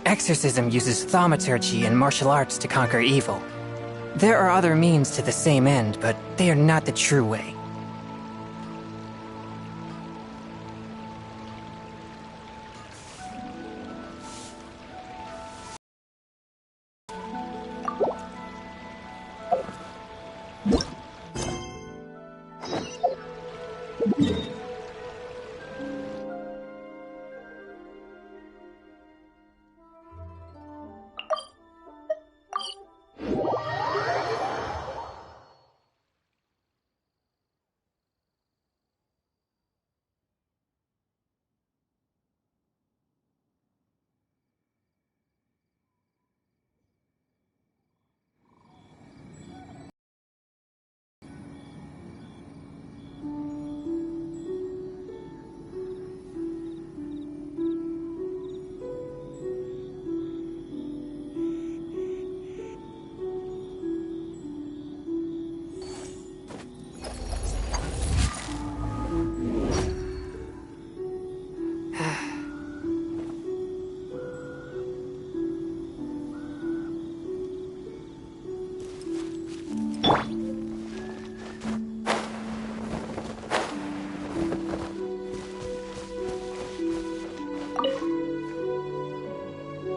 Exorcism uses thaumaturgy and martial arts to conquer evil. There are other means to the same end, but they are not the true way.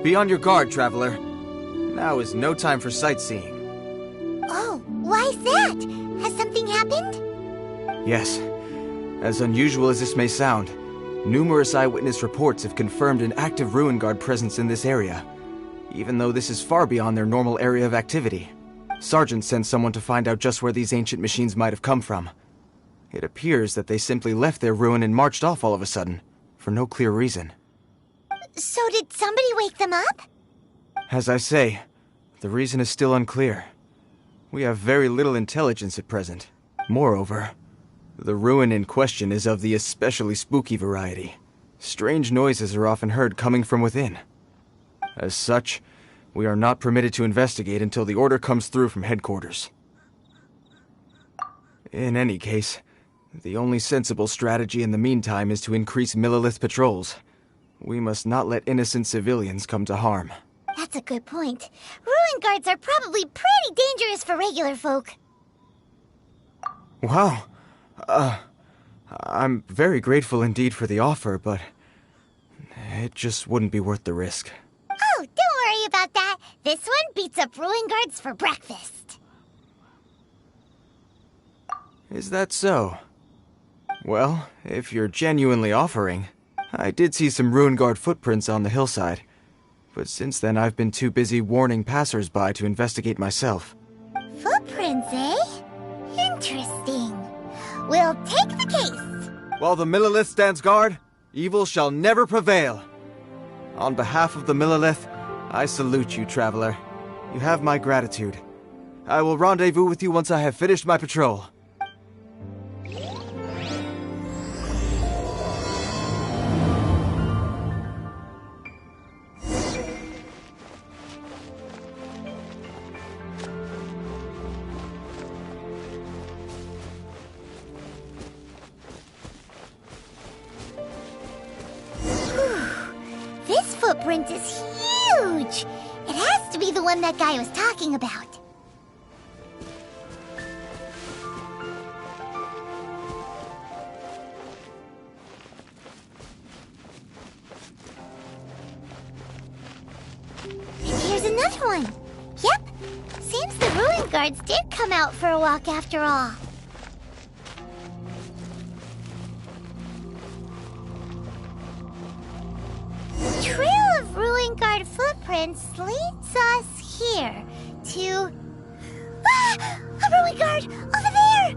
Be on your guard, traveler. Now is no time for sightseeing. Oh, why's that? Has something happened? Yes. As unusual as this may sound, numerous eyewitness reports have confirmed an active Ruin Guard presence in this area, even though this is far beyond their normal area of activity. Sergeant sent someone to find out just where these ancient machines might have come from. It appears that they simply left their ruin and marched off all of a sudden, for no clear reason. So did somebody wake them up? As I say, the reason is still unclear. We have very little intelligence at present. Moreover, the ruin in question is of the especially spooky variety. Strange noises are often heard coming from within. As such, we are not permitted to investigate until the order comes through from headquarters. In any case, the only sensible strategy in the meantime is to increase Millilith patrols. We must not let innocent civilians come to harm. That's a good point. Ruin guards are probably pretty dangerous for regular folk. Wow. I'm very grateful indeed for the offer, but it just wouldn't be worth the risk. Oh, don't worry about that. This one beats up ruin guards for breakfast. Is that so? Well, if you're genuinely offering, I did see some Ruin Guard footprints on the hillside, but since then I've been too busy warning passers-by to investigate myself. Footprints, eh? Interesting. We'll take the case. While the Millilith stands guard, evil shall never prevail. On behalf of the Millilith, I salute you, traveler. You have my gratitude. I will rendezvous with you once I have finished my patrol. This footprint is huge! It has to be the one that guy was talking about. And here's another one. Yep, seems the Ruin Guards did come out for a walk after all. Trail of Ruin Guard footprints leads us here to... Ah! A Ruin Guard! Over there!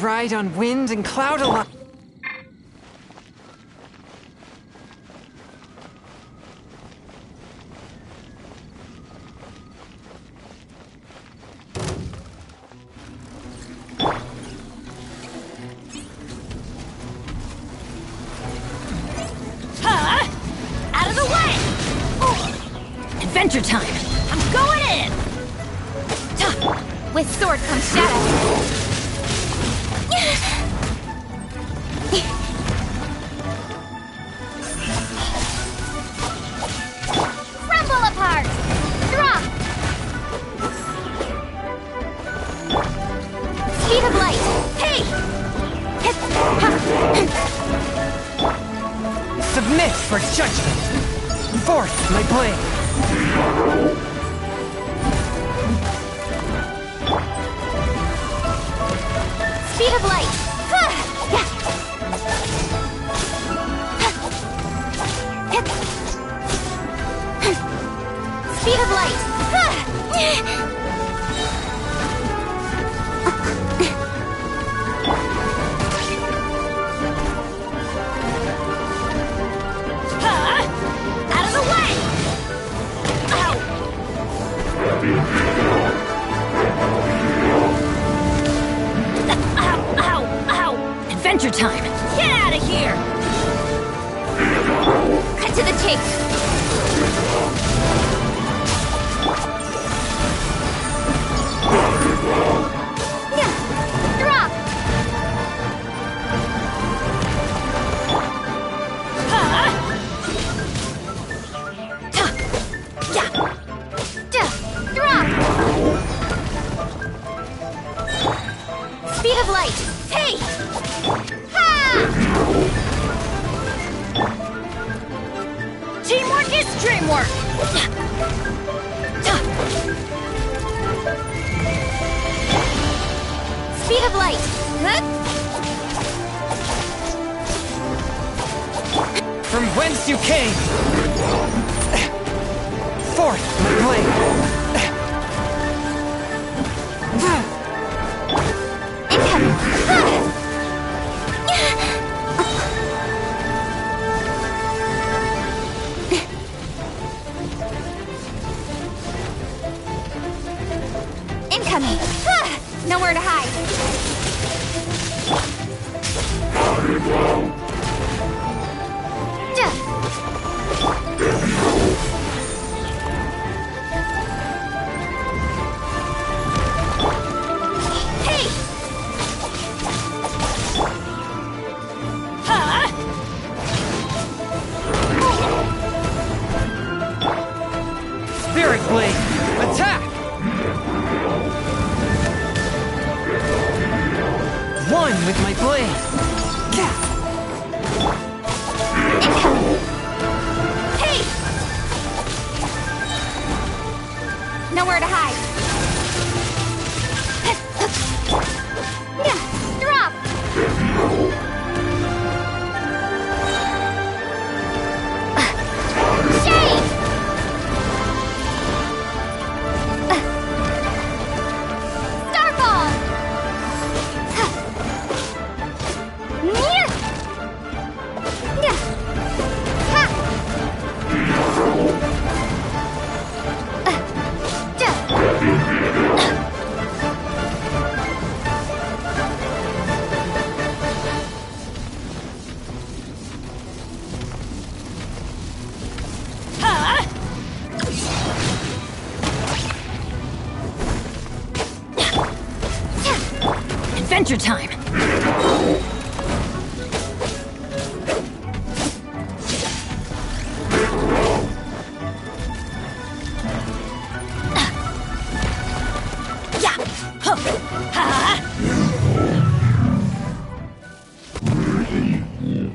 ride on wind and cloud alone. Out of the way! Adventure time! I'm going in! With sword comes shadow. Crumble apart! Drop! Speed of light! Hey! Submit for judgment. Forth my blade. Speed of light! Speed of light! Out of the way! Ow! Ow! Ow! Ow! Adventure time! Get out of here! Cut to the chase! Drop! Drop! Speed of light! Hey! Ha! Teamwork is dreamwork! Speed of light! From whence you came. Forth my blade. Incoming! Nowhere to hide! Hey! Spirit blade. Attack. One with my blade. Hey! Nowhere to hide. Drop! Shade! Starball! Adventure time!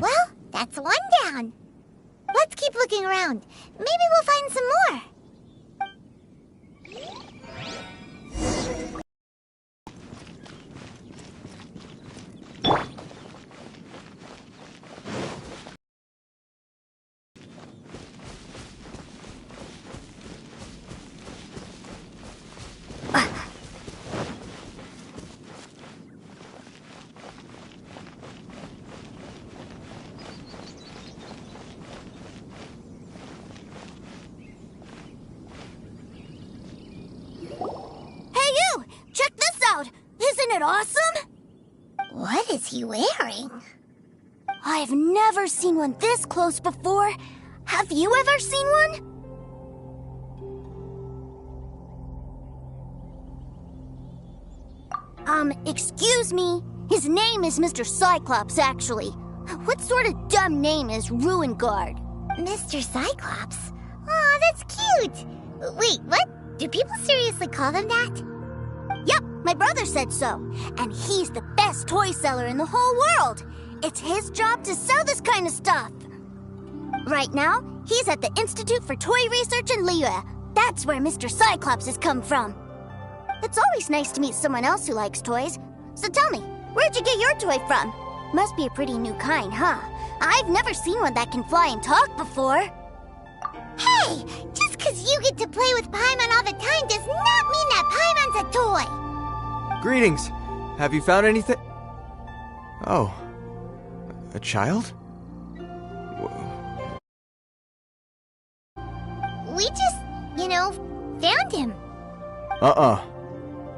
Well, that's one down. Let's keep looking around. Maybe we'll find some more. boring. I've never seen one this close before. Have you ever seen one? Excuse me. His name is Mr. Cyclops, actually. What sort of dumb name is Ruin Guard? Mr. Cyclops? Aw, that's cute. Wait, what? Do people seriously call them that? Yep, my brother said so. And he's the best toy seller in the whole world. It's his job to sell this kind of stuff. Right now, he's at the Institute for Toy Research in Liyue. That's where Mr. Cyclops has come from. It's always nice to meet someone else who likes toys. So tell me, where'd you get your toy from? Must be a pretty new kind, huh? I've never seen one that can fly and talk before. Hey! Just because you get to play with Paimon all the time does not mean that Paimon's a toy! Greetings! Have you found anything? Oh. A child? We just, found him.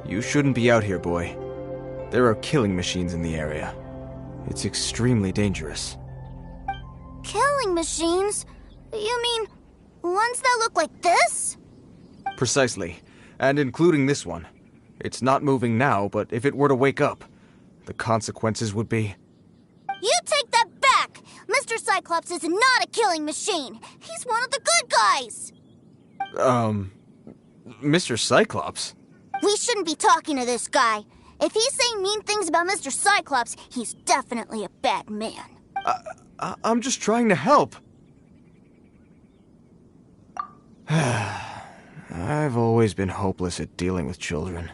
You shouldn't be out here, boy. There are killing machines in the area. It's extremely dangerous. Killing machines? You mean ones that look like this? Precisely. And including this one. It's not moving now, but if it were to wake up, the consequences would be... You take that back! Mr. Cyclops is not a killing machine. He's one of the good guys. Mr. Cyclops? We shouldn't be talking to this guy. If he's saying mean things about Mr. Cyclops, he's definitely a bad man. I'm just trying to help. I've always been hopeless at dealing with children.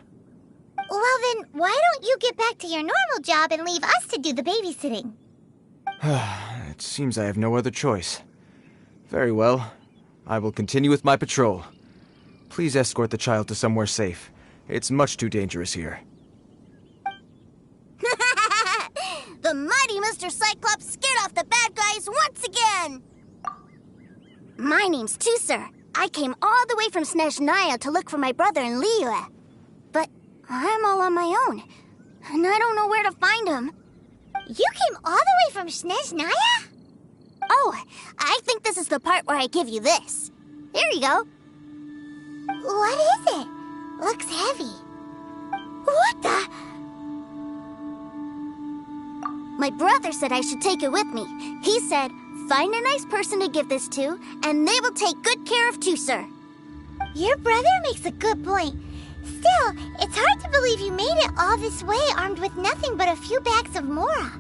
Well then, why don't you get back to your normal job and leave us to do the babysitting? It seems I have no other choice. Very well. I will continue with my patrol. Please escort the child to somewhere safe. It's much too dangerous here. The mighty Mr. Cyclops scared off the bad guys once again! My name's Tusser. I came all the way from Snezhnaya to look for my brother in Liyue. But I'm all on my own, and I don't know where to find him. You came all the way from Snezhnaya? Oh, I think this is the part where I give you this. Here you go. What is it? Looks heavy. What the? My brother said I should take it with me. He said, find a nice person to give this to, and they will take good care of Tusser. Your brother makes a good point. Still, it's hard to believe you made it all this way armed with nothing but a few bags of Mora.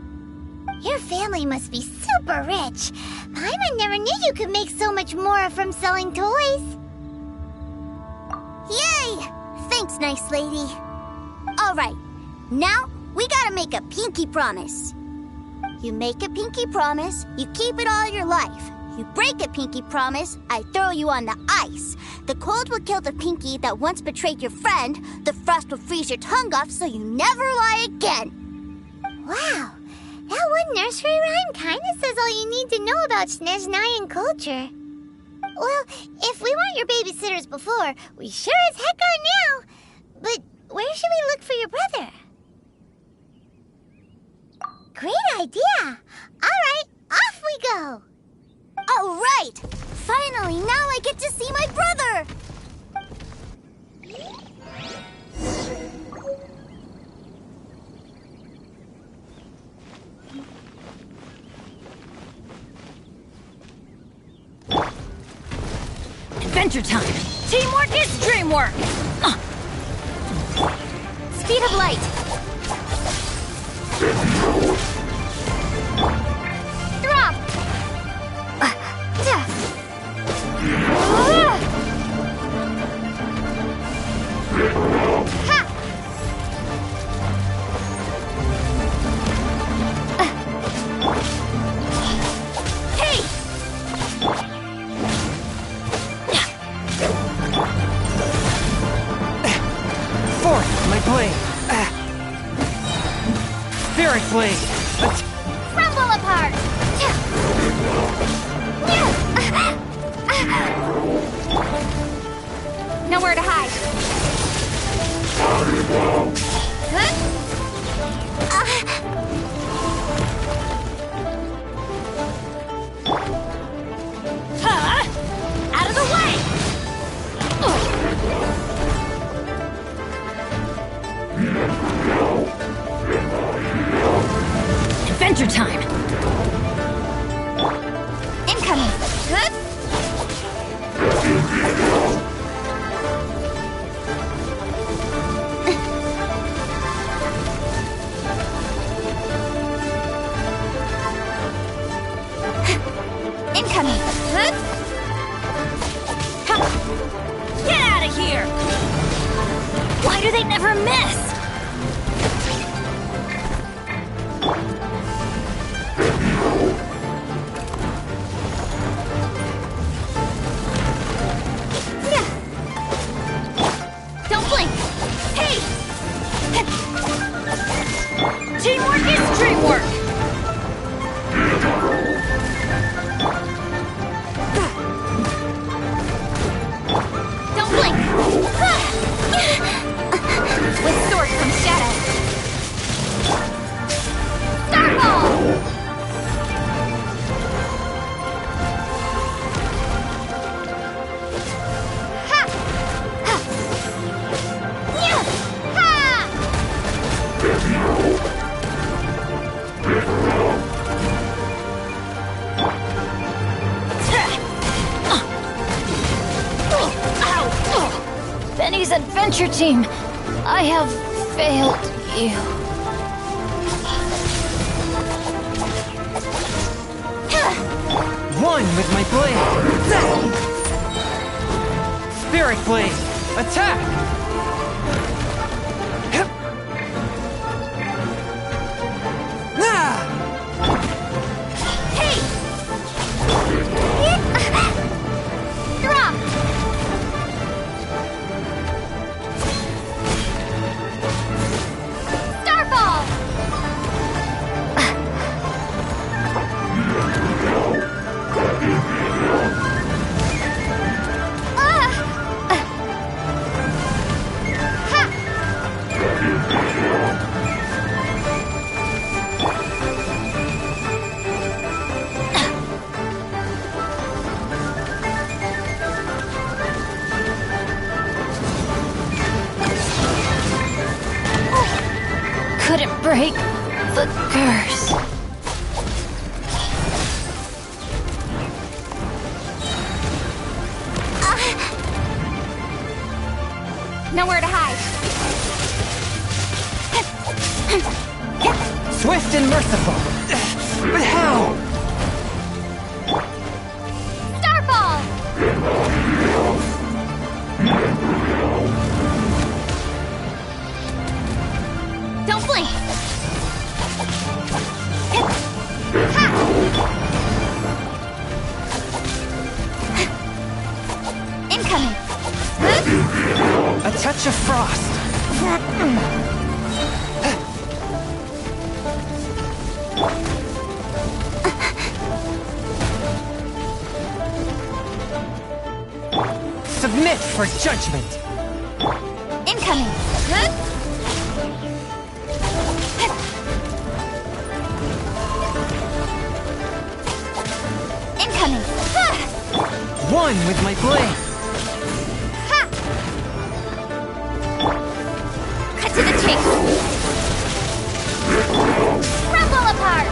Your family must be super rich. Paimon never knew you could make so much Mora from selling toys. Yay! Thanks, nice lady. All right, now we gotta make a pinky promise. You make a pinky promise, you keep it all your life. You break a pinky promise, I throw you on the ice. The cold will kill the pinky that once betrayed your friend. The frost will freeze your tongue off so you never lie again. Wow, that one nursery rhyme kinda says all you need to know about Snezhnayan culture. Well, if we weren't your babysitters before, we sure as heck are now. But where should we look for your brother? Great idea! Alright, off we go! Alright! Finally, now I get to see my brother! Adventure time! Teamwork is dreamwork! Speed of light! Drop! Ha! Hey! Forth, my blade! Spirit blade! Crumble apart! Nowhere to hide. Incoming! Huh? Get out of here! Why do they never miss? Don't blink! Hey! Teamwork is dreamwork! Don't blink! With sword comes shadow. Starball! Ha! Ha! Yeah! Ha! Benny's adventure team, I have failed you. One with my blade! Spirit Blade! Attack! Ah! Hey! Drop! Starball! Couldn't break the curse. Nowhere to hide. Swift and merciful! But how? Starball! Don't blink. Ha! Incoming. A touch of frost! Submit for judgment! Incoming. Incoming. One with my blade! Ha! Cut to the chase. Crumble apart.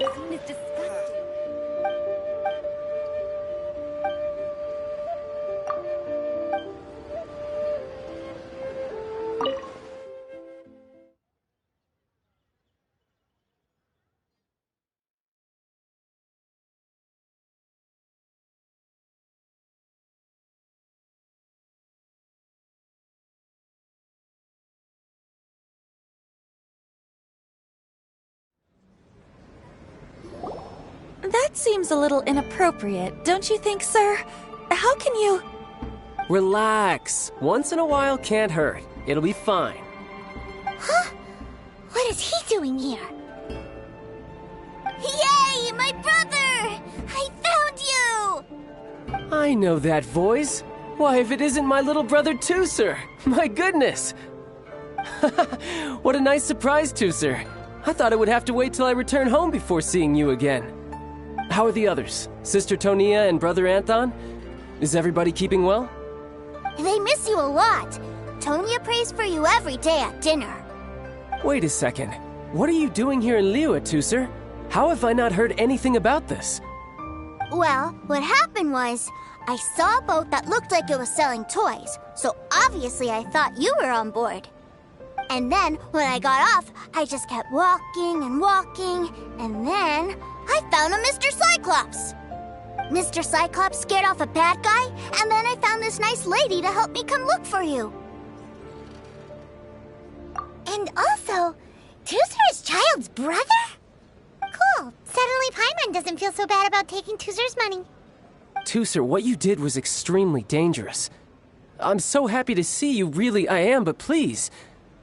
It's disgusting. That seems a little inappropriate, don't you think, sir? How can you... Relax. Once in a while can't hurt. It'll be fine. Huh? What is he doing here? Yay! My brother! I found you! I know that voice. Why, if it isn't my little brother Tooser! My goodness! What a nice surprise, Tooser. I thought I would have to wait till I return home before seeing you again. How are the others? Sister Tonia and Brother Anthon? Is everybody keeping well? They miss you a lot. Tonia prays for you every day at dinner. Wait a second. What are you doing here in Liyue, Tooser? How have I not heard anything about this? Well, what happened was, I saw a boat that looked like it was selling toys, so obviously I thought you were on board. And then, when I got off, I just kept walking and walking, and then I found a Mr. Cyclops. Mr. Cyclops scared off a bad guy, and then I found this nice lady to help me come look for you. And also, Tooser's child's brother? Cool. Suddenly Paimon doesn't feel so bad about taking Tooser's money. Tooser, what you did was extremely dangerous. I'm so happy to see you, really I am, but please,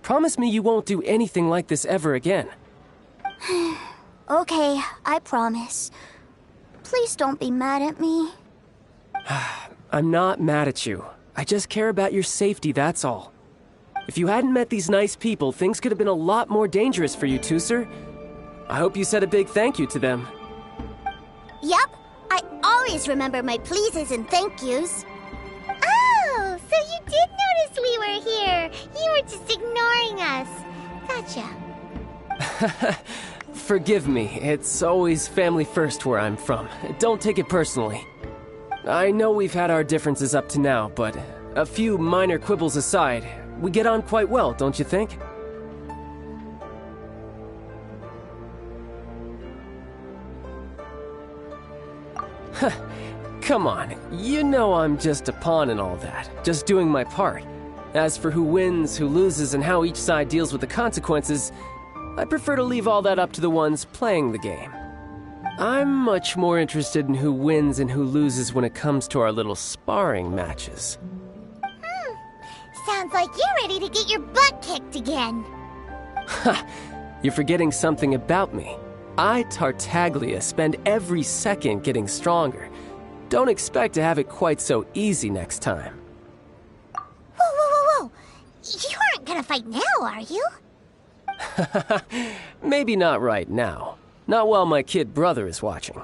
promise me you won't do anything like this ever again. Okay, I promise. Please don't be mad at me. I'm not mad at you. I just care about your safety, that's all. If you hadn't met these nice people, things could have been a lot more dangerous for you, Tooser. I hope you said a big thank you to them. Yep, I always remember my pleases and thank yous. Oh, so you did notice we were here. You were just ignoring us. Gotcha. Forgive me, it's always family first where I'm from. Don't take it personally. I know we've had our differences up to now, but a few minor quibbles aside, we get on quite well, don't you think? Come on, you know I'm just a pawn and all that, just doing my part. As for who wins, who loses, and how each side deals with the consequences, I prefer to leave all that up to the ones playing the game. I'm much more interested in who wins and who loses when it comes to our little sparring matches. Sounds like you're ready to get your butt kicked again. Ha! You're forgetting something about me. I, Tartaglia, spend every second getting stronger. Don't expect to have it quite so easy next time. Whoa. You aren't gonna fight now, are you? Maybe not right now. Not while my kid brother is watching.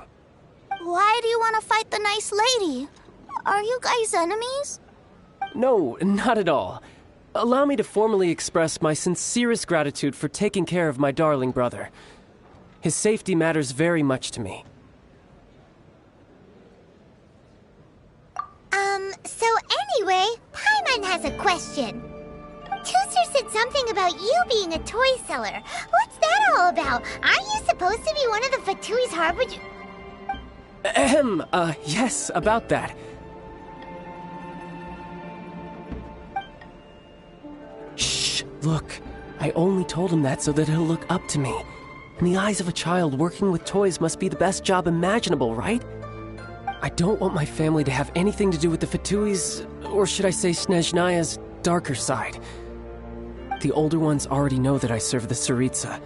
Why do you want to fight the nice lady? Are you guys enemies? No, not at all. Allow me to formally express my sincerest gratitude for taking care of my darling brother. His safety matters very much to me. So anyway, Paimon has a question. Tooser said something about you being a toy seller. What's that all about? Aren't you supposed to be one of the Fatui's harbinger? Yes, about that. Shh, look. I only told him that so that he'll look up to me. In the eyes of a child, working with toys must be the best job imaginable, right? I don't want my family to have anything to do with the Fatui's, or should I say Snezhnaya's, darker side. The older ones already know that I serve the Tsaritsa,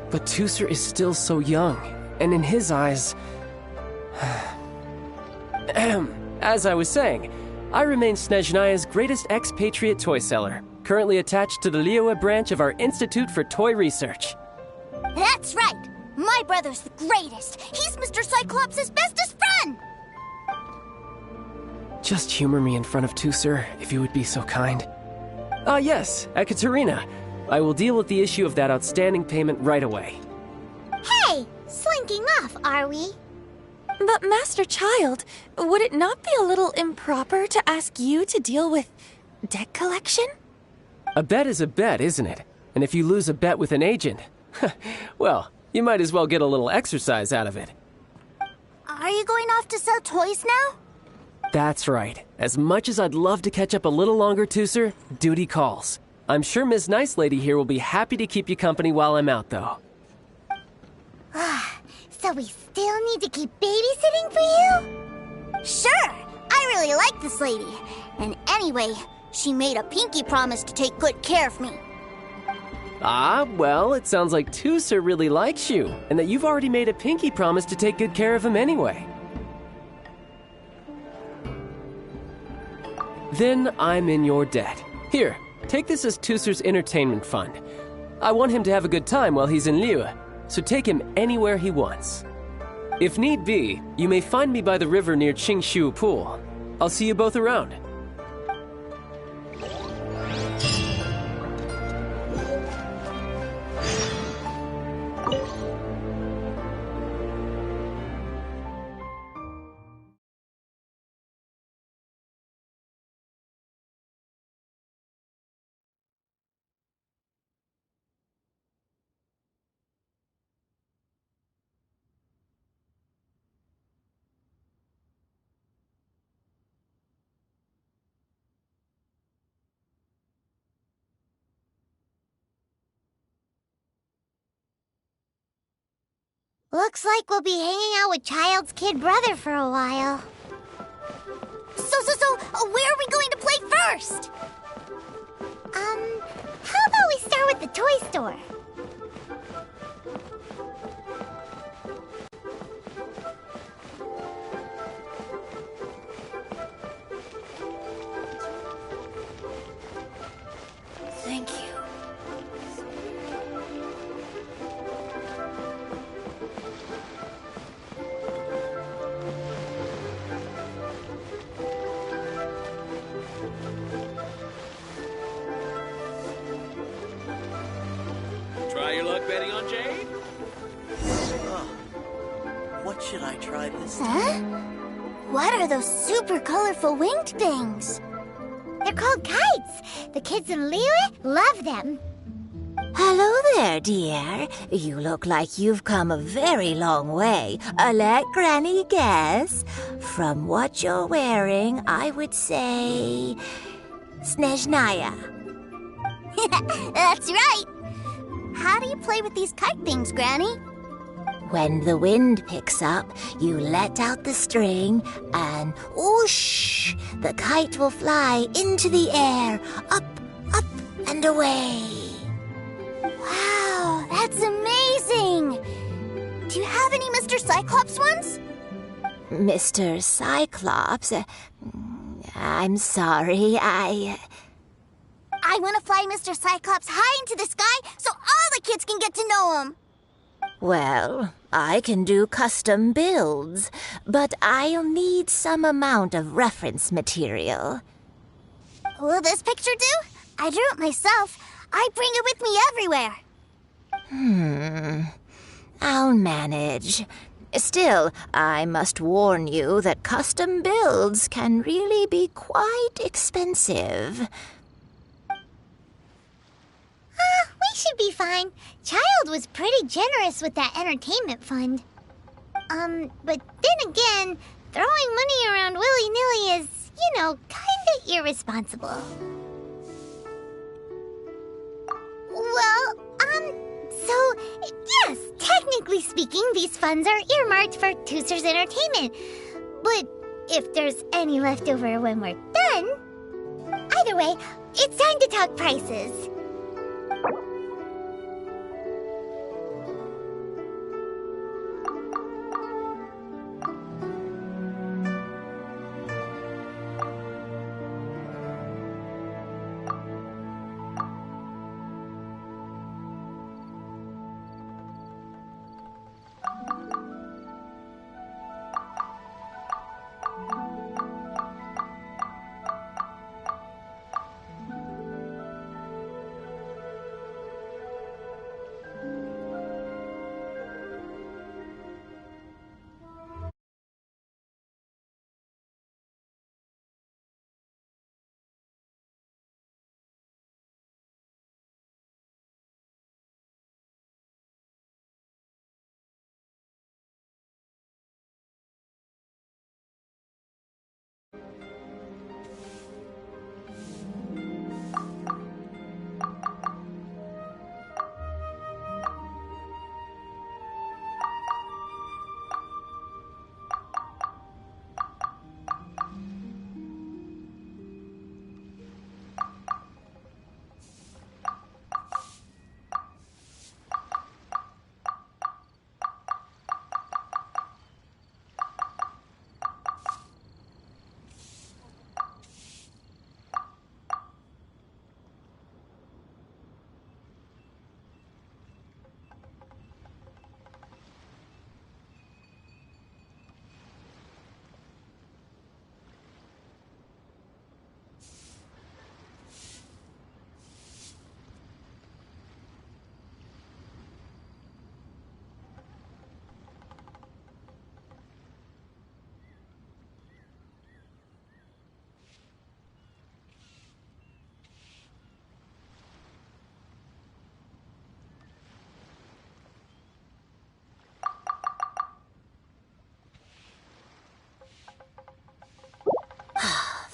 but Tooser is still so young, and in his eyes... As I was saying, I remain Snezhnaya's greatest expatriate toy seller, currently attached to the Liyue branch of our Institute for Toy Research. That's right! My brother's the greatest! He's Mr. Cyclops' bestest friend! Just humor me in front of Tooser, if you would be so kind. Yes, Ekaterina. I will deal with the issue of that outstanding payment right away. Hey! Slay slinking off, are we? But Master Child, would it not be a little improper to ask you to deal with debt collection? A bet is a bet, isn't it? And if you lose a bet with an agent, well, you might as well get a little exercise out of it. Are you going off to sell toys now? That's right. As much as I'd love to catch up a little longer, Tooser, duty calls. I'm sure Miss Nice Lady here will be happy to keep you company while I'm out, though. So we still need to keep babysitting for you? Sure! I really like this lady. And anyway, she made a pinky promise to take good care of me. Ah, well, it sounds like Tooser really likes you, and that you've already made a pinky promise to take good care of him anyway. Then I'm in your debt. Here, take this as Tooser's entertainment fund. I want him to have a good time while he's in Liyue, so take him anywhere he wants. If need be, you may find me by the river near Qingshu Pool. I'll see you both around. Looks like we'll be hanging out with Child's kid brother for a while. So, where are we going to play first? How about we start with the toy store? Thank you. Try your luck betting on Jade? What should I try this time? Huh? What are those super colorful winged things? They're called kites. The kids in Liyue love them. Hello there, dear. You look like you've come a very long way. Let Granny guess. From what you're wearing, I would say... Snezhnaya. That's right. How do you play with these kite things, Granny? When the wind picks up, you let out the string and whoosh! The kite will fly into the air, up, and away. Wow, that's amazing! Do you have any Mr. Cyclops ones? Mr. Cyclops? I'm sorry, I want to fly Mr. Cyclops high into the sky so all the kids can get to know him. Well, I can do custom builds, but I'll need some amount of reference material. Will this picture do? I drew it myself. I bring it with me everywhere. I'll manage. Still, I must warn you that custom builds can really be quite expensive. We should be fine. Child was pretty generous with that entertainment fund. But then again, throwing money around willy-nilly is, kinda irresponsible. Well, so, yes, technically speaking, these funds are earmarked for Tooser's entertainment. But if there's any left over when we're done... Either way, it's time to talk prices.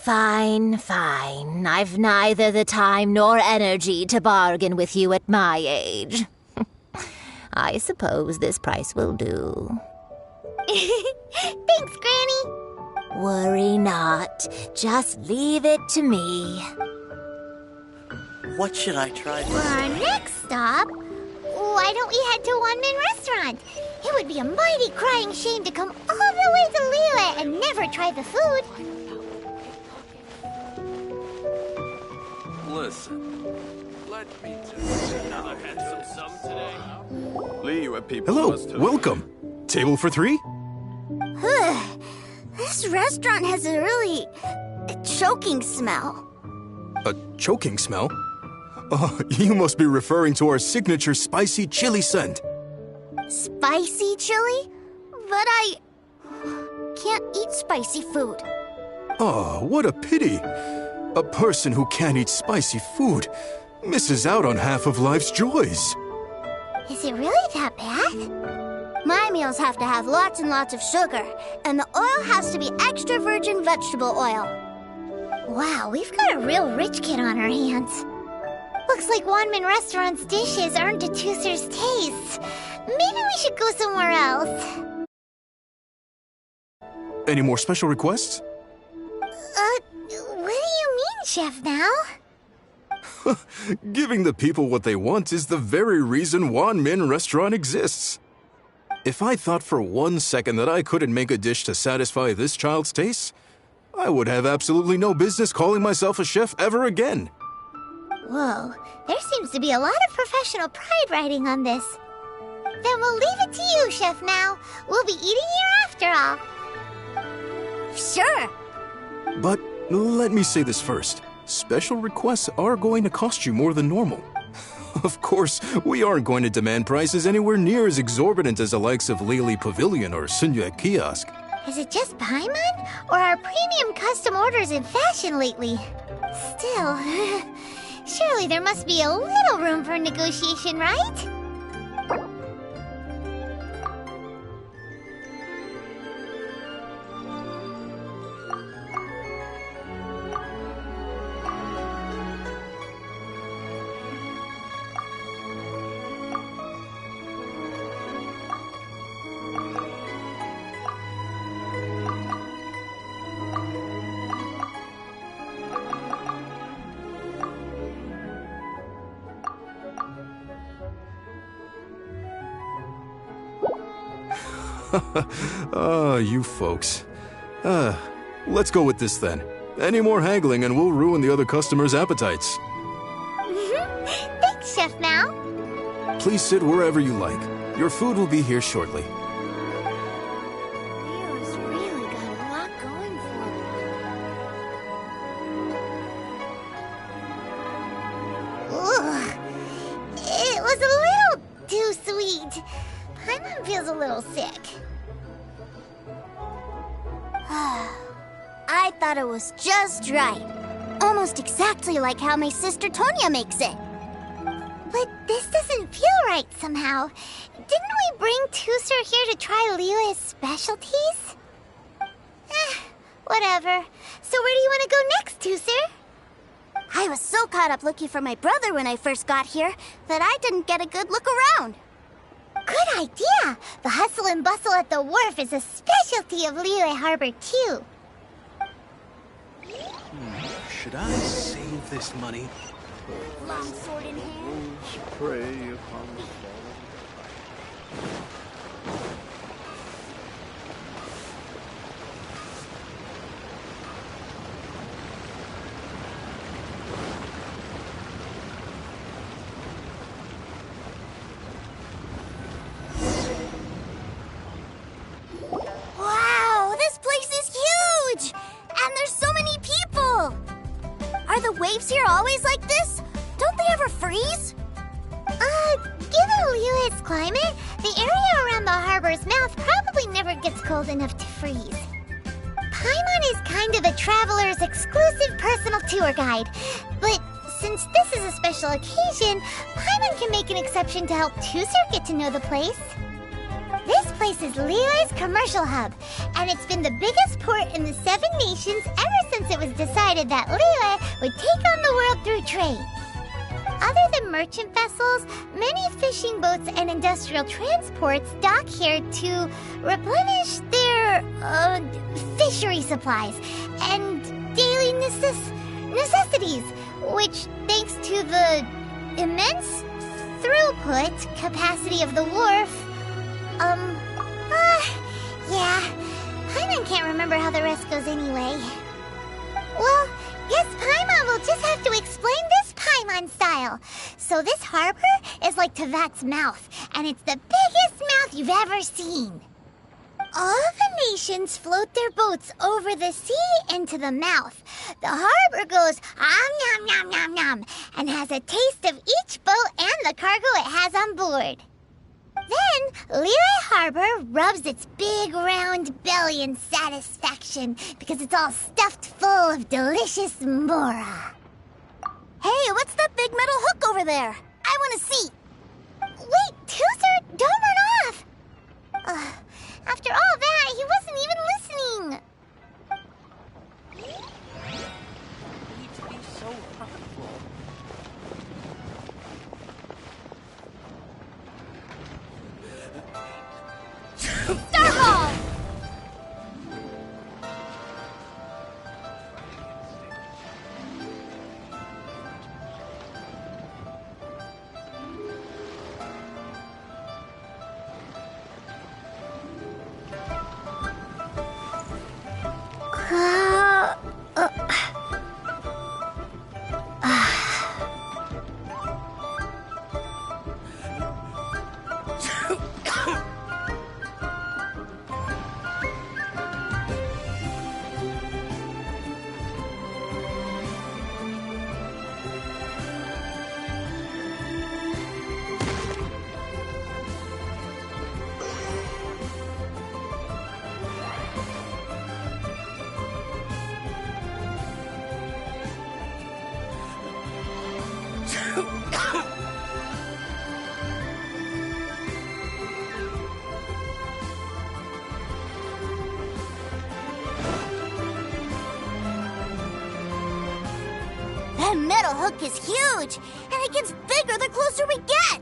Fine, fine. I've neither the time nor energy to bargain with you at my age. I suppose this price will do. Thanks, Granny. Worry not. Just leave it to me. What should I try For this? our next stop, why don't we head to One Man Restaurant? It would be a mighty crying shame to come all the way to Liyue and never try the food. Listen, let me do another handsome sum today. Liyue people. Hello, welcome. Table for three? This restaurant has a really choking smell. A choking smell? Oh, you must be referring to our signature spicy chili scent. Spicy chili? But I can't eat spicy food. Oh, what a pity. A person who can't eat spicy food misses out on half of life's joys. Is it really that bad? My meals have to have lots and lots of sugar, and the oil has to be extra virgin vegetable oil. Wow, we've got a real rich kid on our hands. Looks like Wanman Restaurant's dishes aren't to Tooser's taste. Maybe we should go somewhere else. Any more special requests? What do you mean, Chef Now? Giving the people what they want is the very reason Wan Min Restaurant exists. If I thought for 1 second that I couldn't make a dish to satisfy this child's taste, I would have absolutely no business calling myself a chef ever again. Whoa, there seems to be a lot of professional pride riding on this. Then we'll leave it to you, Chef Now. We'll be eating here after all. Sure. But let me say this first. Special requests are going to cost you more than normal. Of course, we aren't going to demand prices anywhere near as exorbitant as the likes of Lily Pavilion or Sunyue Kiosk. Is it just Paimon? Or are premium custom orders in fashion lately? Still, surely there must be a little room for negotiation, right? You folks. Let's go with this then. Any more haggling and we'll ruin the other customers' appetites. Thanks, Chef Now. Please sit wherever you like. Your food will be here shortly. Leo's really got a lot going for him. Ugh. It was a little too sweet. Paimon feels a little sick. I thought it was just right. Almost exactly like how my sister Tonya makes it. But this doesn't feel right somehow. Didn't we bring Tooser here to try Liyue's specialties? Whatever. So where do you want to go next, Tooser? I was so caught up looking for my brother when I first got here that I didn't get a good look around. Good idea! The hustle and bustle at the wharf is a specialty of Liyue Harbor, too. Should I save this money? Long sword in hand. Prey upon the Wow, this place is huge! And there's so many people! Are the waves here always like this? Don't they ever freeze? Given Liyue's climate, the area around the harbor's mouth probably never gets cold enough to freeze. Paimon is kind of the traveler's exclusive personal tour guide, but since this is a special occasion, Paimon can make an exception to help Tooser get to know the place. This place is Leeway's commercial hub, and it's been the biggest port in the Seven Nations ever since it was decided that Leeway would take on the world through trade. Other than merchant vessels, many fishing boats and industrial transports dock here to replenish their fishery supplies and daily necessities, which, thanks to the immense throughput capacity of the wharf, yeah, Paimon can't remember how the rest goes anyway. Well, guess Paimon will just have to explain this Paimon style. So this harbor is like Tevat's mouth, and it's the biggest mouth you've ever seen. All the nations float their boats over the sea into the mouth. The harbor goes nom nom nom nom and has a taste of each boat and the cargo it has on board. Then, Leeway Harbor rubs its big round belly in satisfaction because it's all stuffed full of delicious mora. Hey, what's that big metal hook over there? I want to see. Wait, Tooser, don't run off! After all that, he wasn't even listening. Need to be so hurtful. Starball! That metal hook is huge, and it gets bigger the closer we get.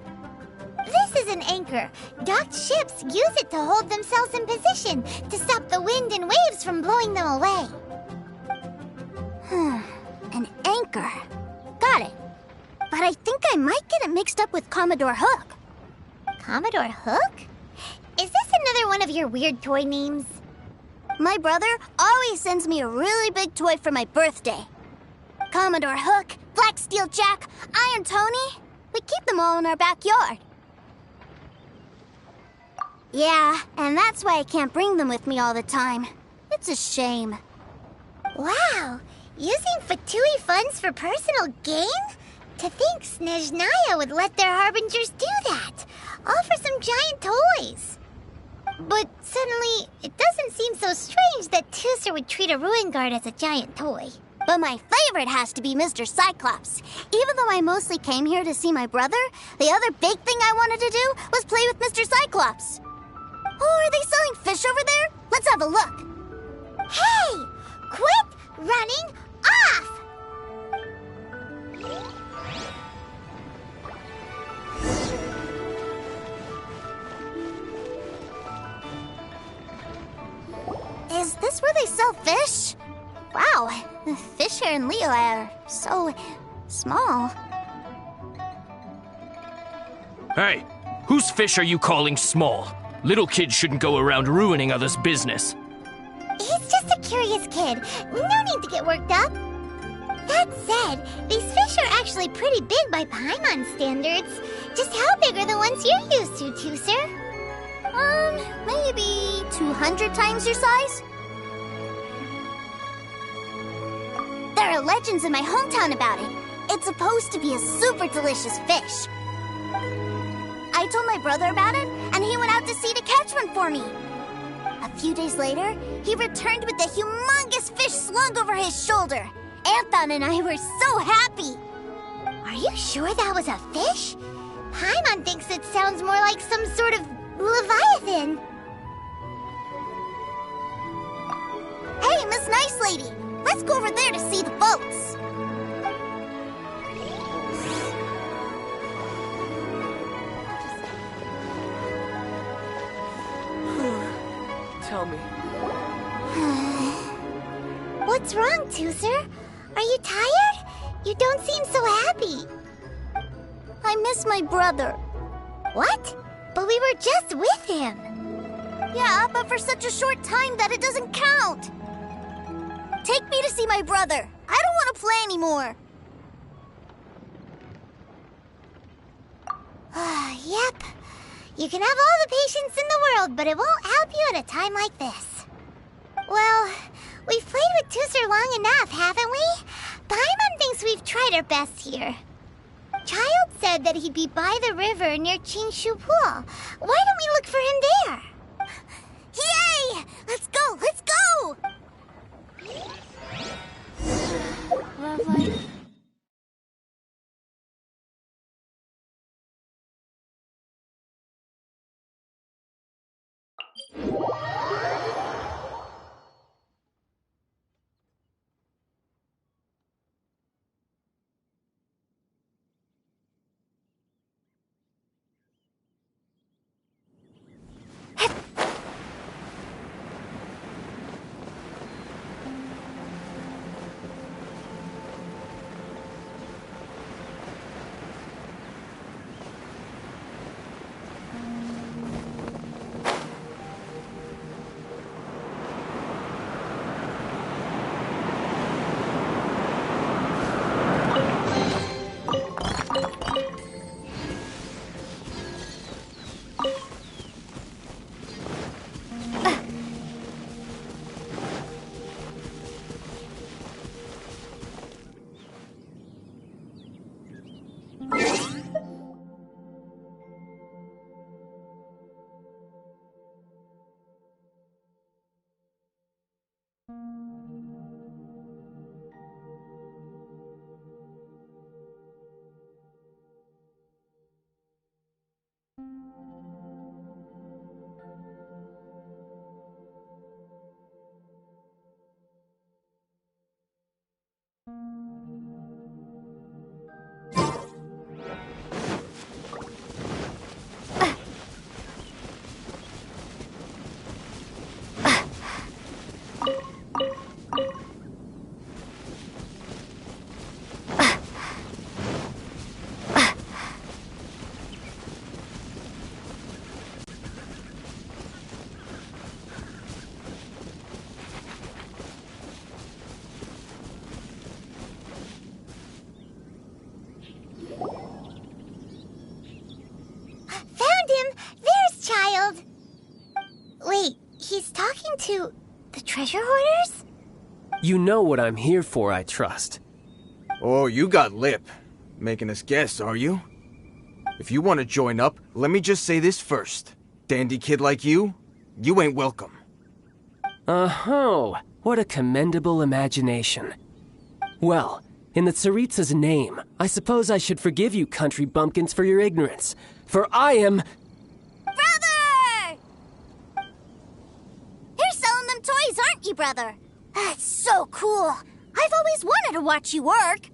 This is an anchor. Docked ships use it to hold themselves in position to stop the wind and waves from blowing them away. An anchor. Got it. But I think I might get it mixed up with Commodore Hook. Commodore Hook? Is this another one of your weird toy names? My brother always sends me a really big toy for my birthday. Commodore Hook, Black Steel Jack, Iron Tony. We keep them all in our backyard. Yeah, and that's why I can't bring them with me all the time. It's a shame. Wow, using Fatui funds for personal gain? To think Snezhnaya would let their harbingers do that, all for some giant toys. But suddenly, it doesn't seem so strange that Tooser would treat a Ruin Guard as a giant toy. But my favorite has to be Mr. Cyclops. Even though I mostly came here to see my brother, the other big thing I wanted to do was play with Mr. Cyclops. Oh, are they selling fish over there? Let's have a look. Hey! Quit running off! Is this where they sell fish? Wow, the fish here in Leo are so small. Hey, whose fish are you calling small? Little kids shouldn't go around ruining others' business. He's just a curious kid. No need to get worked up. That said, these fish are actually pretty big by Paimon standards. Just how big are the ones you're used to, Tooser? Maybe 200 times your size? There are legends in my hometown about it. It's supposed to be a super delicious fish. I told my brother about it, and he went out to sea to catch one for me. A few days later, he returned with a humongous fish slung over his shoulder. Anthon and I were so happy. Are you sure that was a fish? Paimon thinks it sounds more like some sort of leviathan. in. Hey, Miss Nice Lady! Let's go over there to see the boats. Tell me. What's wrong, Tooser? Are you tired? You don't seem so happy. I miss my brother. What? But we were just with him. Yeah, but for such a short time that it doesn't count. Take me to see my brother. I don't want to play anymore. Yep. You can have all the patience in the world, but it won't help you at a time like this. Well, we've played with Tooser long enough, haven't we? Paimon thinks we've tried our best here. Child said that he'd be by the river near Chingshu Pool. Why don't we look for him there? Yay! Let's go! Let's go! Love life. He's talking to the treasure hoarders? You know what I'm here for, I trust. Oh, you got lip. Making us guess, are you? If you want to join up, let me just say this first. Dandy kid like you ain't welcome. Oh, what a commendable imagination. Well, in the Tsaritsa's name, I suppose I should forgive you country bumpkins for your ignorance. For I am... Brother! You're selling them toys, aren't you, brother? That's so cool. I've always wanted to watch you work.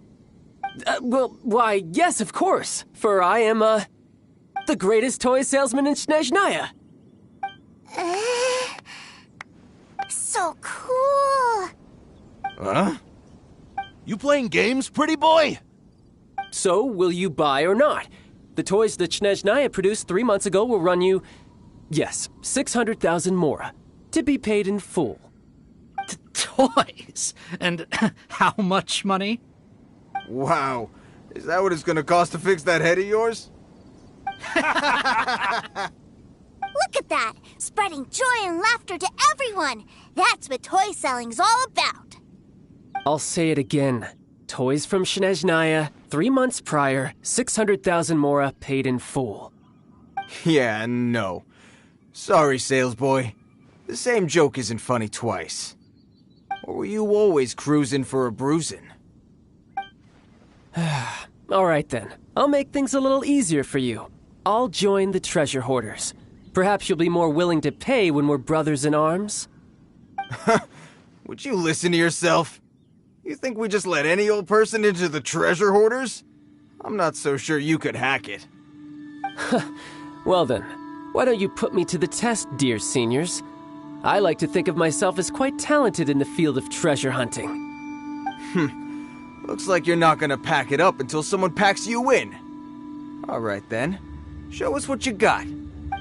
Why, yes, of course. For I am, the greatest toy salesman in Snezhnaya. So cool. Huh? You playing games, pretty boy? So, will you buy or not? The toys that Snezhnaya produced 3 months ago will run you, yes, 600,000 mora, to be paid in full. Toys? And how much money? Wow. Is that what it's gonna cost to fix that head of yours? Look at that! Spreading joy and laughter to everyone! That's what toy selling's all about! I'll say it again. Toys from Snezhnaya, 3 months prior, 600,000 mora paid in full. Yeah, no. Sorry, sales boy. The same joke isn't funny twice. Or were you always cruising for a bruising? All right then. I'll make things a little easier for you. I'll join the treasure hoarders. Perhaps you'll be more willing to pay when we're brothers in arms? Would you listen to yourself? You think we just let any old person into the treasure hoarders? I'm not so sure you could hack it. Well then, why don't you put me to the test, dear seniors? I like to think of myself as quite talented in the field of treasure hunting. Looks like you're not gonna pack it up until someone packs you in. Alright then, show us what you got.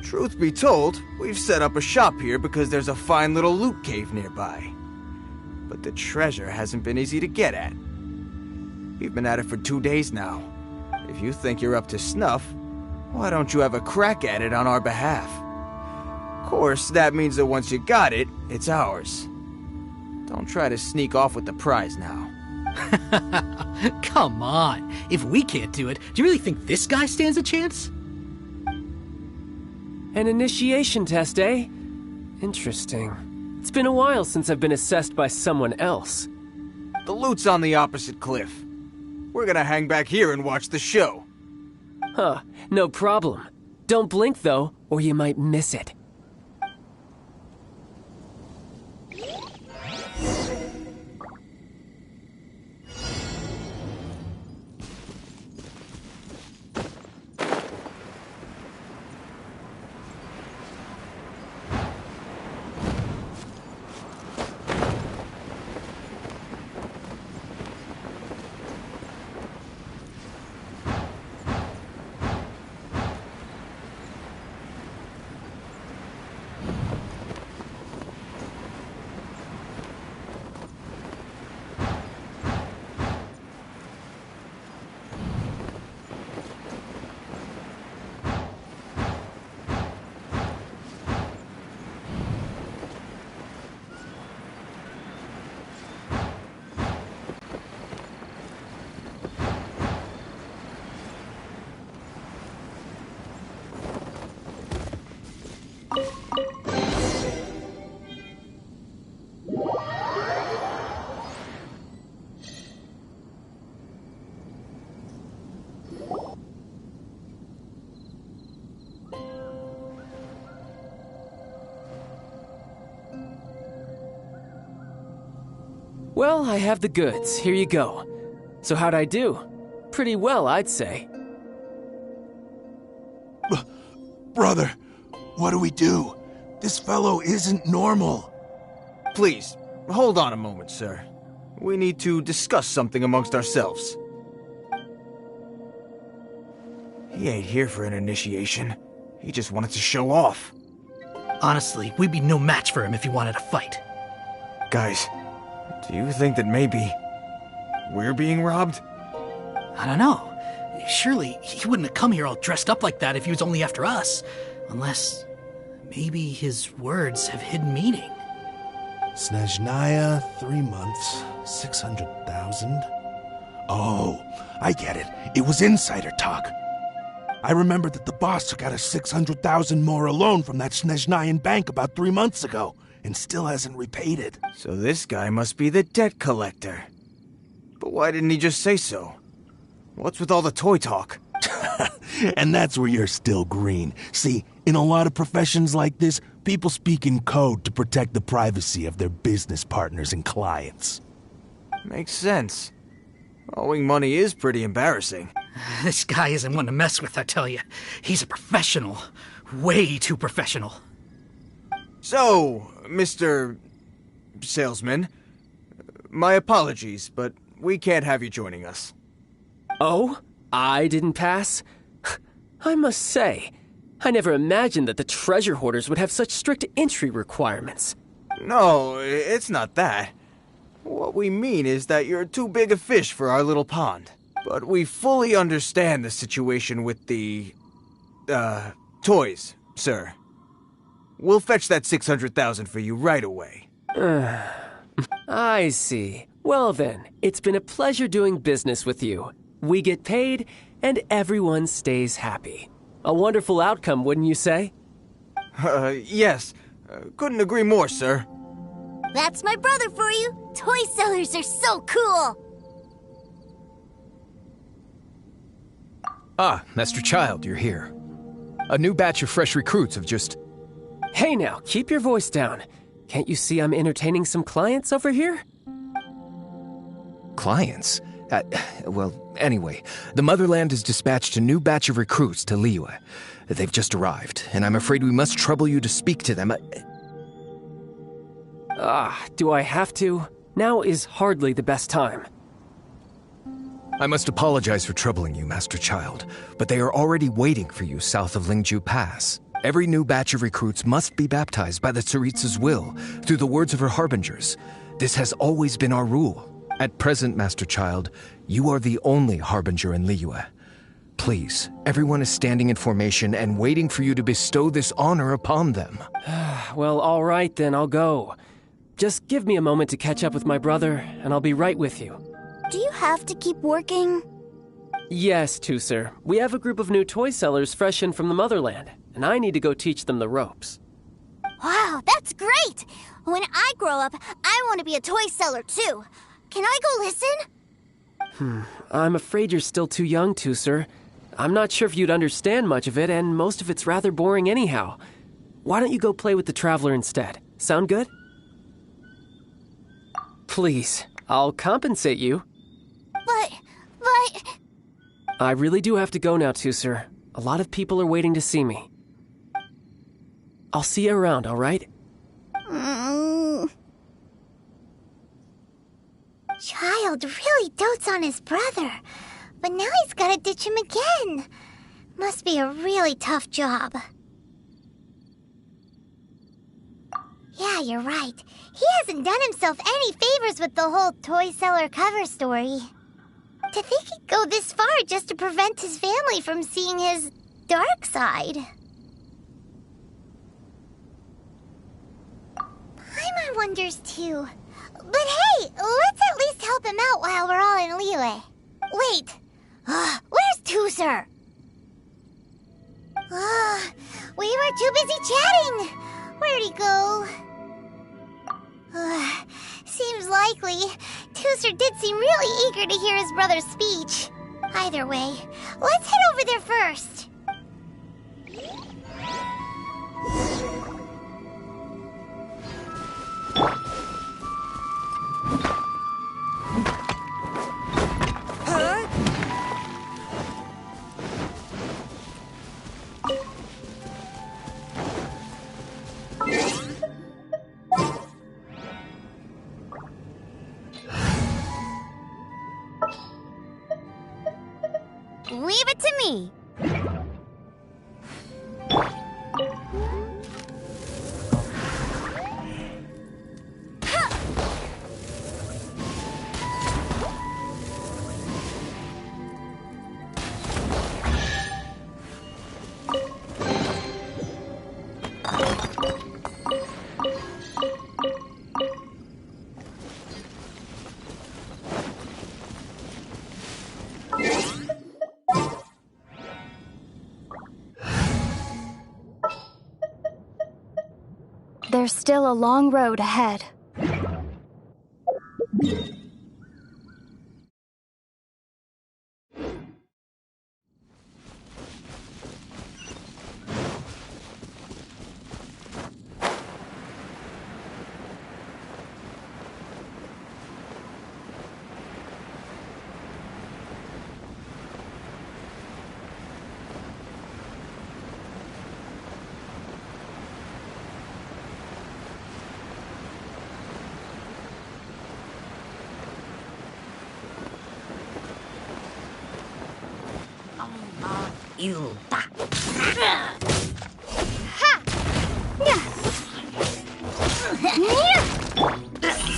Truth be told, we've set up a shop here because there's a fine little loot cave nearby. But the treasure hasn't been easy to get at. We've been at it for 2 days now. If you think you're up to snuff, why don't you have a crack at it on our behalf? Of course, that means that once you got it, it's ours. Don't try to sneak off with the prize now. Come on. If we can't do it, do you really think this guy stands a chance? An initiation test, eh? Interesting. It's been a while since I've been assessed by someone else. The loot's on the opposite cliff. We're gonna hang back here and watch the show. Huh, no problem. Don't blink though, or you might miss it. Well, I have the goods. Here you go. So how'd I do? Pretty well, I'd say. Brother, what do we do? This fellow isn't normal. Please, hold on a moment, sir. We need to discuss something amongst ourselves. He ain't here for an initiation. He just wanted to show off. Honestly, we'd be no match for him if he wanted a fight. Guys, do you think that maybe we're being robbed? I don't know. Surely he wouldn't have come here all dressed up like that if he was only after us. Unless maybe his words have hidden meaning. Snezhnaya, 3 months, 600,000. Oh, I get it. It was insider talk. I remember that the boss took out a 600,000 more loan from that Snezhnayan bank about 3 months ago, and still hasn't repaid it. So this guy must be the debt collector. But why didn't he just say so? What's with all the toy talk? And that's where you're still green. See, in a lot of professions like this, people speak in code to protect the privacy of their business partners and clients. Makes sense. Owing money is pretty embarrassing. This guy isn't one to mess with, I tell you. He's a professional. Way too professional. So, Mr. Salesman, my apologies, but we can't have you joining us. Oh? I didn't pass? I must say, I never imagined that the treasure hoarders would have such strict entry requirements. No, it's not that. What we mean is that you're too big a fish for our little pond. But we fully understand the situation with the, toys, sir. We'll fetch that 600,000 for you right away. I see. Well then, it's been a pleasure doing business with you. We get paid, and everyone stays happy. A wonderful outcome, wouldn't you say? Yes. Couldn't agree more, sir. That's my brother for you. Toy sellers are so cool. Ah, Master Child, you're here. A new batch of fresh recruits have just Hey now, keep your voice down. Can't you see I'm entertaining some clients over here? Clients? Well, anyway, the Motherland has dispatched a new batch of recruits to Liyue. They've just arrived, and I'm afraid we must trouble you to speak to them. Do I have to? Now is hardly the best time. I must apologize for troubling you, Master Child, but they are already waiting for you south of Lingju Pass. Every new batch of recruits must be baptized by the Tsaritsa's will, through the words of her harbingers. This has always been our rule. At present, Master Child, you are the only harbinger in Liyue. Please, everyone is standing in formation and waiting for you to bestow this honor upon them. Well, all right then, I'll go. Just give me a moment to catch up with my brother, and I'll be right with you. Do you have to keep working? Yes, Tusser. We have a group of new toy sellers fresh in from the Motherland, and I need to go teach them the ropes. Wow, that's great! When I grow up, I want to be a toy seller too. Can I go listen? I'm afraid you're still too young, Tusser. I'm not sure if you'd understand much of it, and most of it's rather boring anyhow. Why don't you go play with the Traveler instead? Sound good? Please, I'll compensate you. But... I really do have to go now, Tusser. A lot of people are waiting to see me. I'll see you around, all right? Child really dotes on his brother, but now he's gotta ditch him again. Must be a really tough job. Yeah, you're right. He hasn't done himself any favors with the whole toy seller cover story. To think he'd go this far just to prevent his family from seeing his dark side. Paimon wonders too. But hey, let's at least help him out while we're all in Liyue. Wait, where's Tusser? We were too busy chatting. Where'd he go? Seems likely. Tusser did seem really eager to hear his brother's speech. Either way, let's head over there first. Leave it to me. There's still a long road ahead.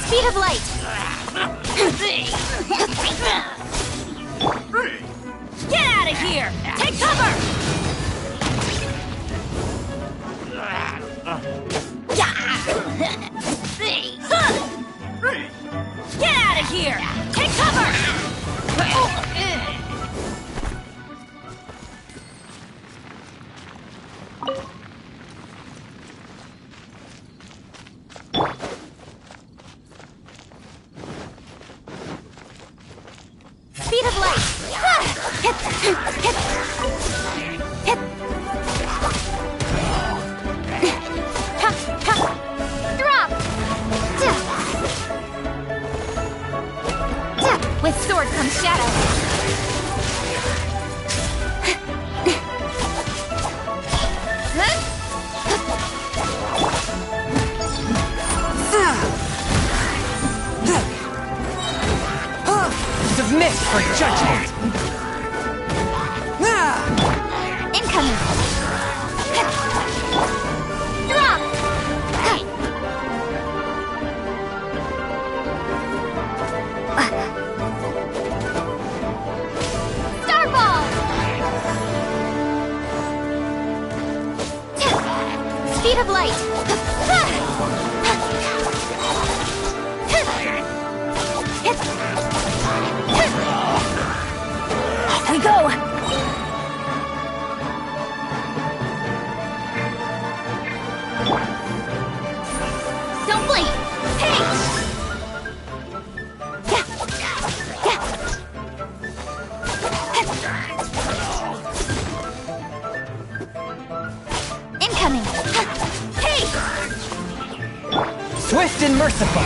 Speed of light. Get out of here! Take cover! Get out of here! Take cover! for judgment! Incoming! Drop! Starball! Speed of light! Off we go! Don't blink! Hey! Incoming! Hey! Swift and merciful!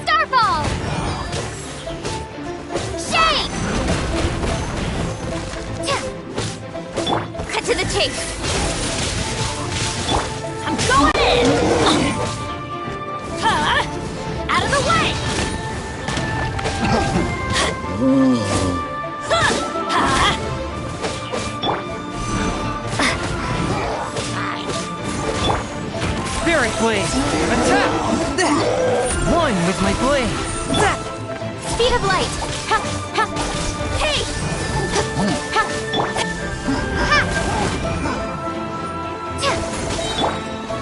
Starfall! Shake! Cut to the chase! I'm going in! Huh? Out of the way! Spirit Blade! Attack! One with my blade! Speed of light! Ha! Ha! Hey! Ha! Ha!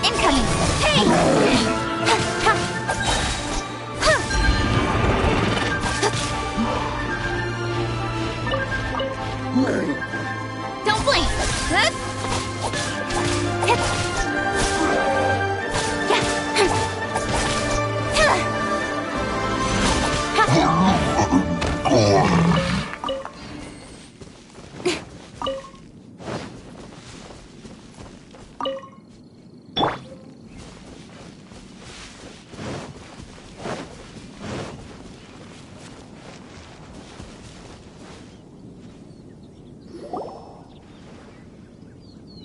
Incoming! Hey! Ha! Ha! Don't blink! Huh?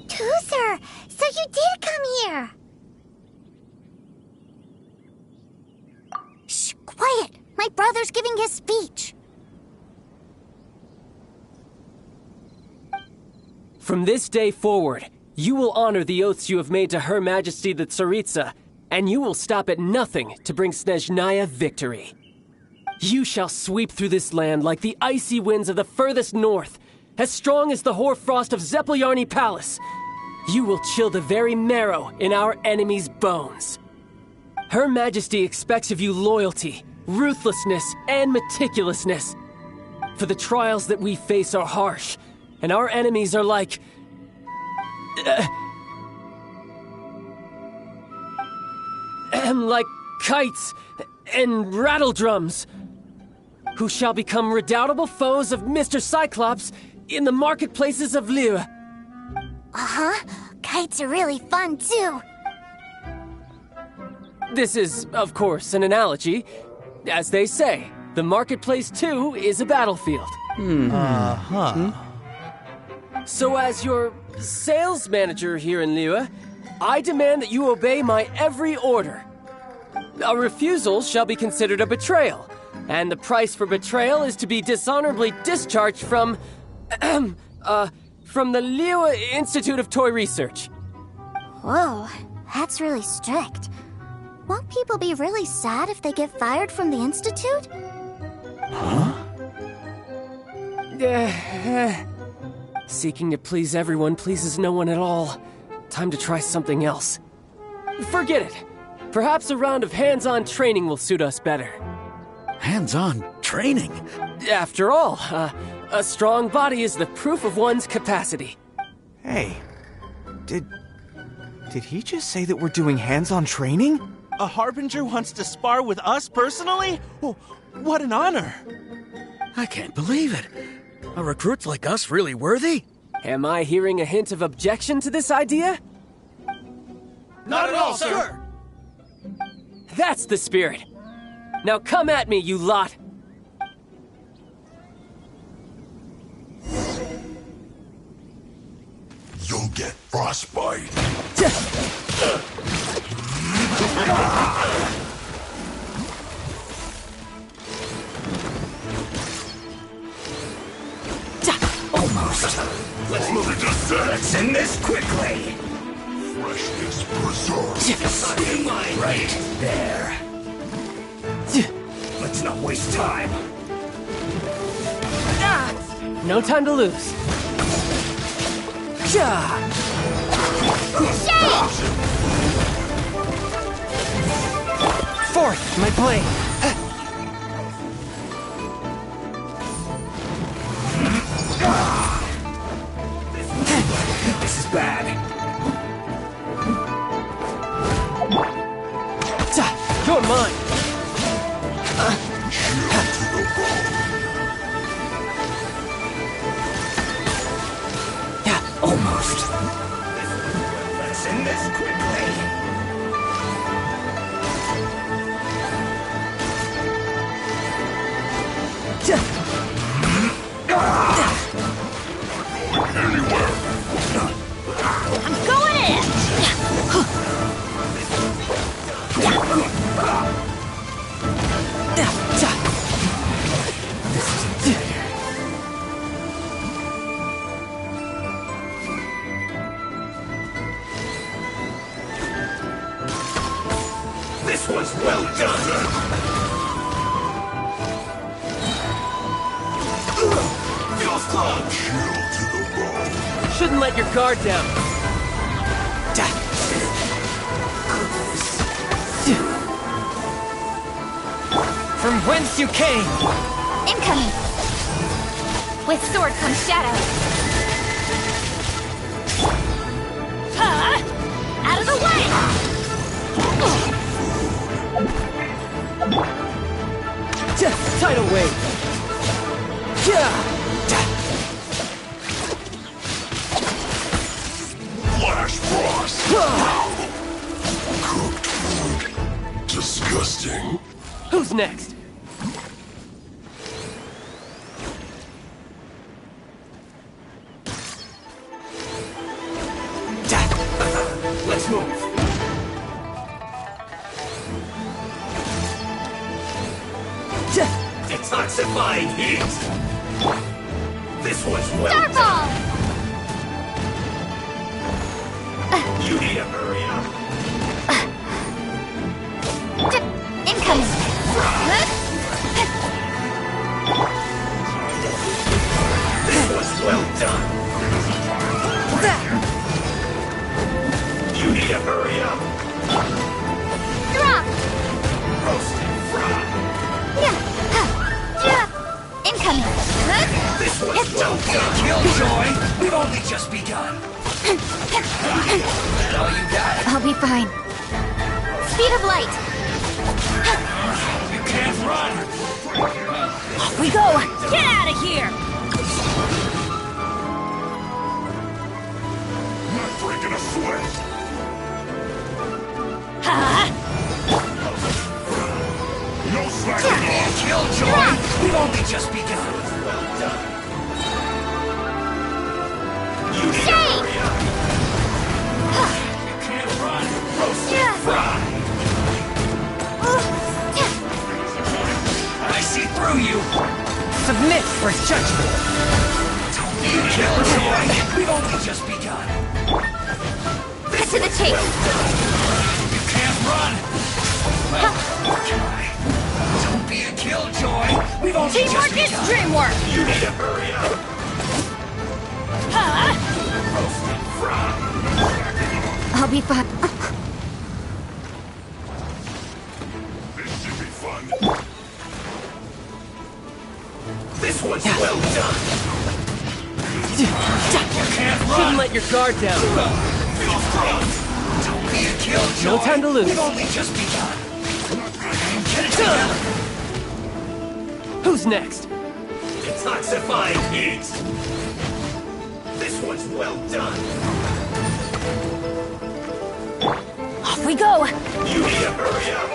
Tooser! So you did come here! Shh, quiet! My brother's giving his speech. From this day forward, you will honor the oaths you have made to Her Majesty the Tsaritsa, and you will stop at nothing to bring Snezhnaya victory. You shall sweep through this land like the icy winds of the furthest north, as strong as the hoarfrost of Zepelyarny Palace. You will chill the very marrow in our enemies' bones. Her Majesty expects of you loyalty, ruthlessness, and meticulousness. For the trials that we face are harsh, and our enemies are like... like kites and rattledrums, who shall become redoubtable foes of Mr. Cyclops in the marketplaces of Liyue. Uh-huh. Kites are really fun, too. This is, of course, an analogy. As they say, the marketplace, too, is a battlefield. So as your sales manager here in Liyue, I demand that you obey my every order. A refusal shall be considered a betrayal, and the price for betrayal is to be dishonorably discharged from the Liyue Institute of Toy Research. Whoa, that's really strict. Won't people be really sad if they get fired from the Institute? Seeking to please everyone pleases no one at all. Time to try something else. Forget it. Perhaps a round of hands-on training will suit us better. Hands-on training? After all, a strong body is the proof of one's capacity. Hey, did he just say that we're doing hands-on training? A Harbinger wants to spar with us personally? Oh, what an honor! I can't believe it. Are recruits like us really worthy? Am I hearing a hint of objection to this idea? Not at all, sir! That's the spirit. Now come at me, you lot! You'll get frostbite. Almost. Let's move it. Let's end this quickly. Freshness preserved. Stay right there. Let's not waste time. No time to lose. Fourth, my blade. This is bad. You're mine. Almost. Let's end this quickly. Anywhere. I'm going in! This was well done. Feels close. Chill to the bone. Shouldn't let your guard down. From whence you came! Incoming! With sword comes shadow. Huh? Out of the way! Tidal wave. Flash frost. Cooked food. Disgusting. Who's next? Let's move. Detoxifying heat. This was well Starfall! done. You need to hurry up. Incoming! This was well done. You need to hurry up. Drop! Roasted fry. Incoming! This was well done. Killjoy, we've only just begun. That all you got? I'll be fine. Speed of light! You can't run. Off we go! Get out of here! Not breaking a sweat. Huh? No slacking off. Killjoy, we've only just begun. Well done. You need to hurry up. You can't run. Roasted fry. I see through you. Submit for judgment. Don't be a killjoy. We've only just begun. Cut to the chase! You can't run. Try. Don't be a killjoy. We've only Teamwork just is begun. dreamwork! You need to hurry up. I'll be fine. This should be fun. This one's well done. You can't run. Shouldn't let your guard down. Don't be a killjoy. No time to lose. We've only just begun. Get it together. Who's next? XXXVI kids. This one's well done. Off we go! You need to hurry up.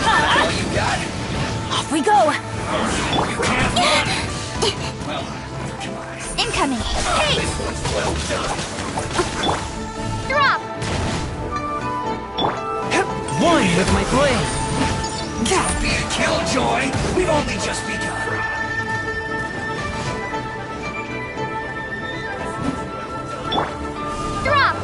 All you got? Off we go! You can't run. Well, come on. Incoming. Hey! This one's well done. Drop! One with my blade! Don't be a killjoy. We've only just begun. Drop!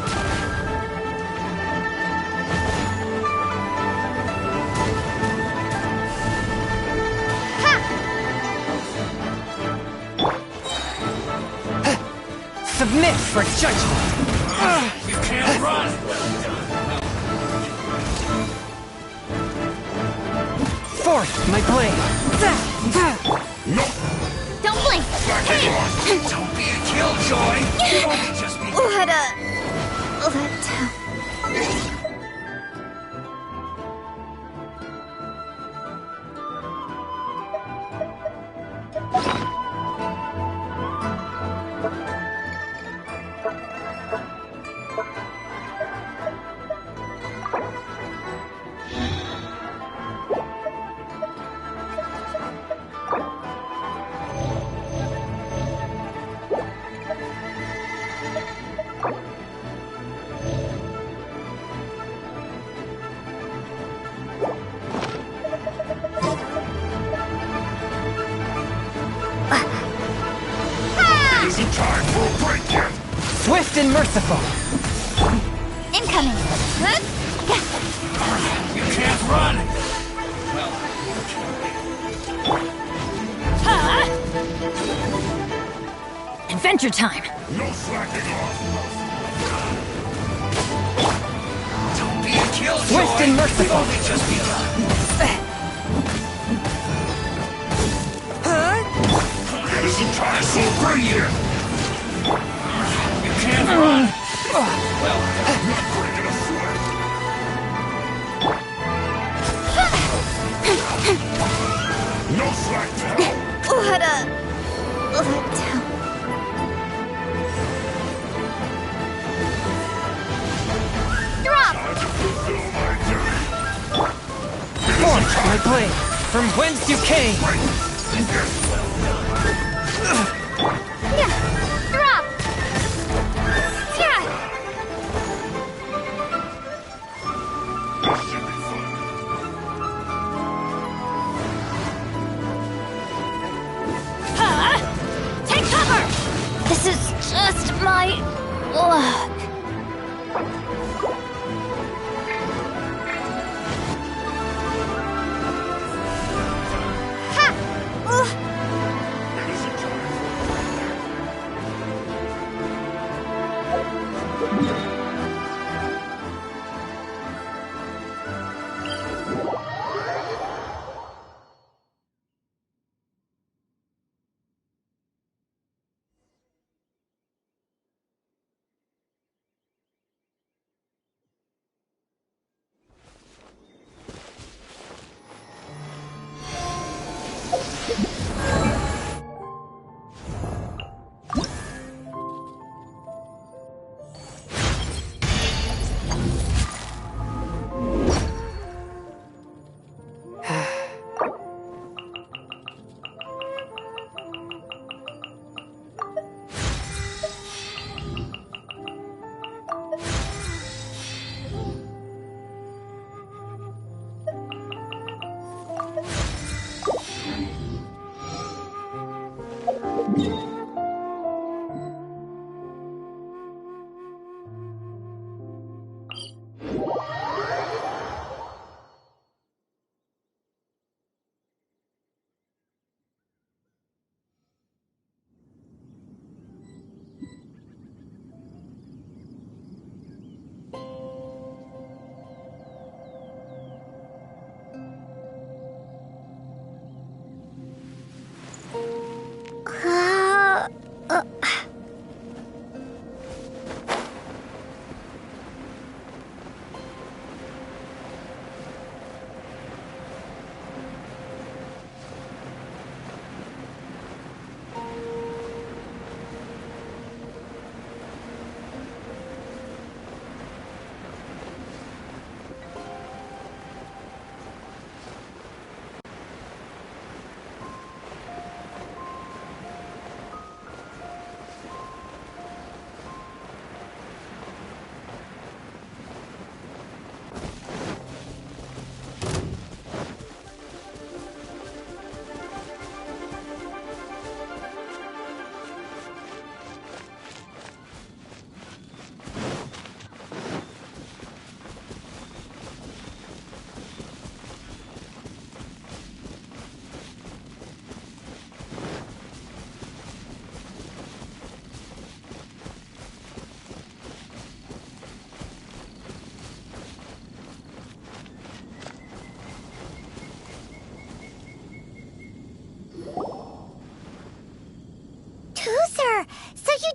Submit for judgment! You can't run. Forth my blade! No. Don't blink! Hey! Don't be a killjoy. We've only just begun. Let down. Isn't time for a break yet. Swift and merciful! Incoming. You can't run. Adventure time! No slacking off. Don't be a killjoy. Swift and merciful. We've only just begun. Isn't time so bring you. You can't run. Well, not breaking a sweat. No slack down. Let down. Drop! Time to fulfill my duty. Forth my blade! From whence you came! Yeah. Drop! Yeah. This should be fun. Take cover! This is just my luck. Ha! Isn't time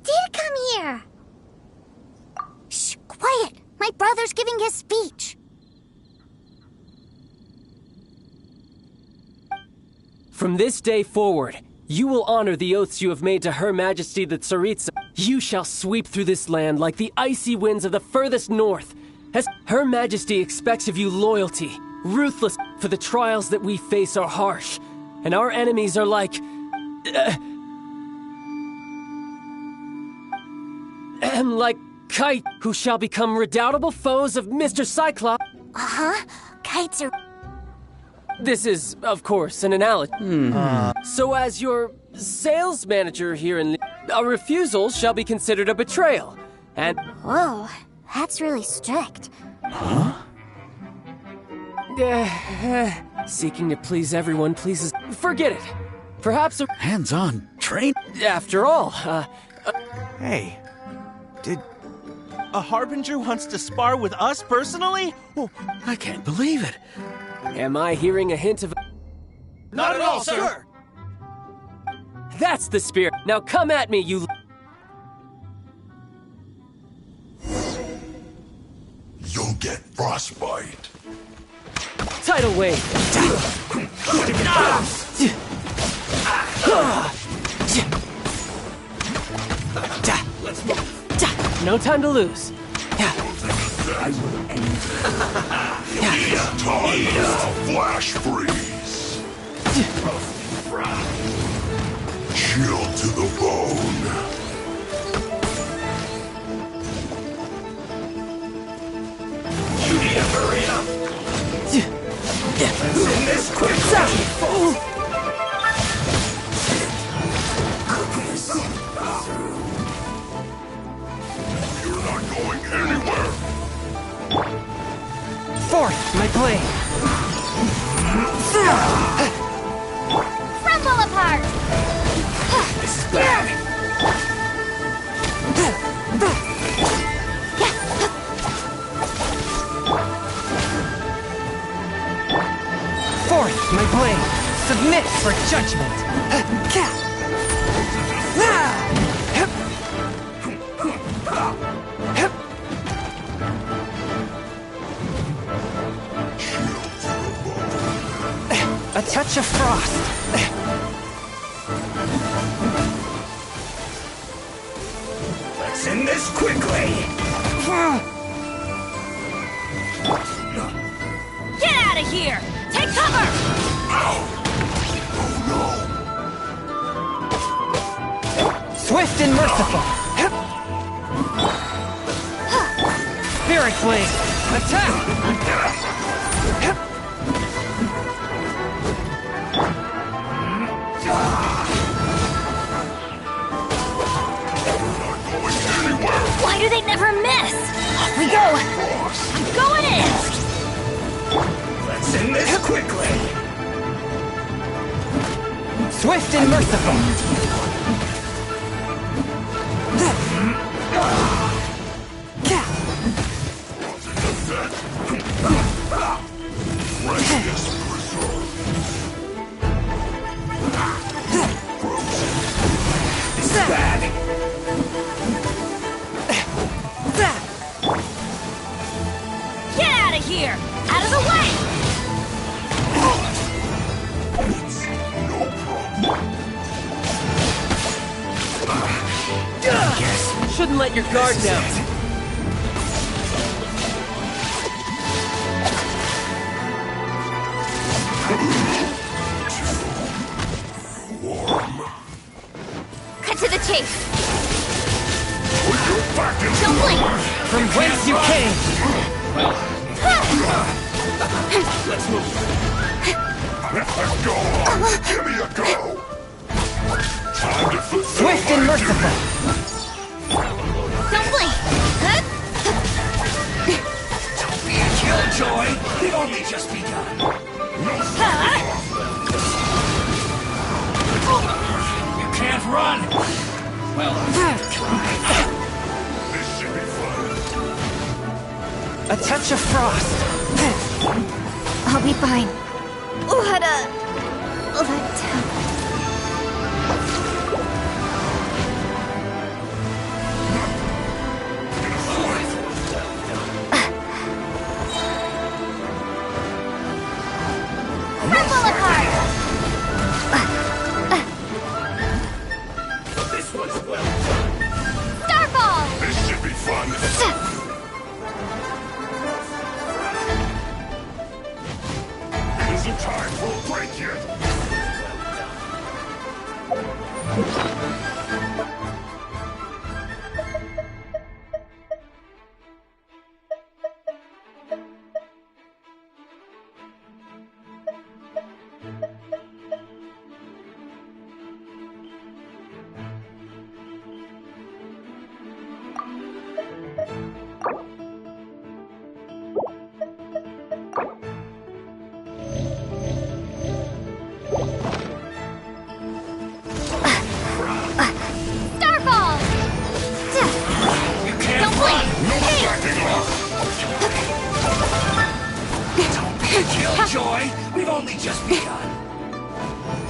did come here! Shh, quiet! My brother's giving his speech. From this day forward, you will honor the oaths you have made to Her Majesty the Tsaritsa. You shall sweep through this land like the icy winds of the furthest north. As Her Majesty expects of you loyalty, ruthless, for the trials that we face are harsh, and our enemies are like... like Kite, who shall become redoubtable foes of Mr. Cyclops. Uh-huh. Kites are... This is, of course, an analogy. So as your sales manager here in... a refusal shall be considered a betrayal, and... Whoa, that's really strict. Huh? Seeking to please everyone pleases... Forget it. Perhaps a... Hands-on train? After all, Hey, did... A Harbinger wants to spar with us personally? Oh, I can't believe it. Am I hearing a hint of... Not at all, sir! That's the spirit. Now come at me, you... You'll get frostbite. Tidal wave. Let's move. No time to lose. Time flash freeze. Chill to the bone. You need to hurry up. Let's end this quick. You're not going anywhere. Fourth, my blade. Crumble apart! This is bad. Fourth, my blade. Submit for judgment. A touch of frost. Let's end this quickly. Get out of here! Take cover! Swift and merciful. Spirit blade. Attack! Why do they never miss? Off we go! I'm going in! Let's end this quickly. Swift and merciful. This is bad. Get out of here! Out of the way! Shouldn't let your guard down. Cut to the chase! Don't blink! From whence you came! Let's move. Go on, give me a go. Time to fulfill Swift and merciful. Don't blink! Don't be a killjoy. We've only just begun. You can't run. Well, this should be fun. A touch of frost. I'll be fine. What just begun.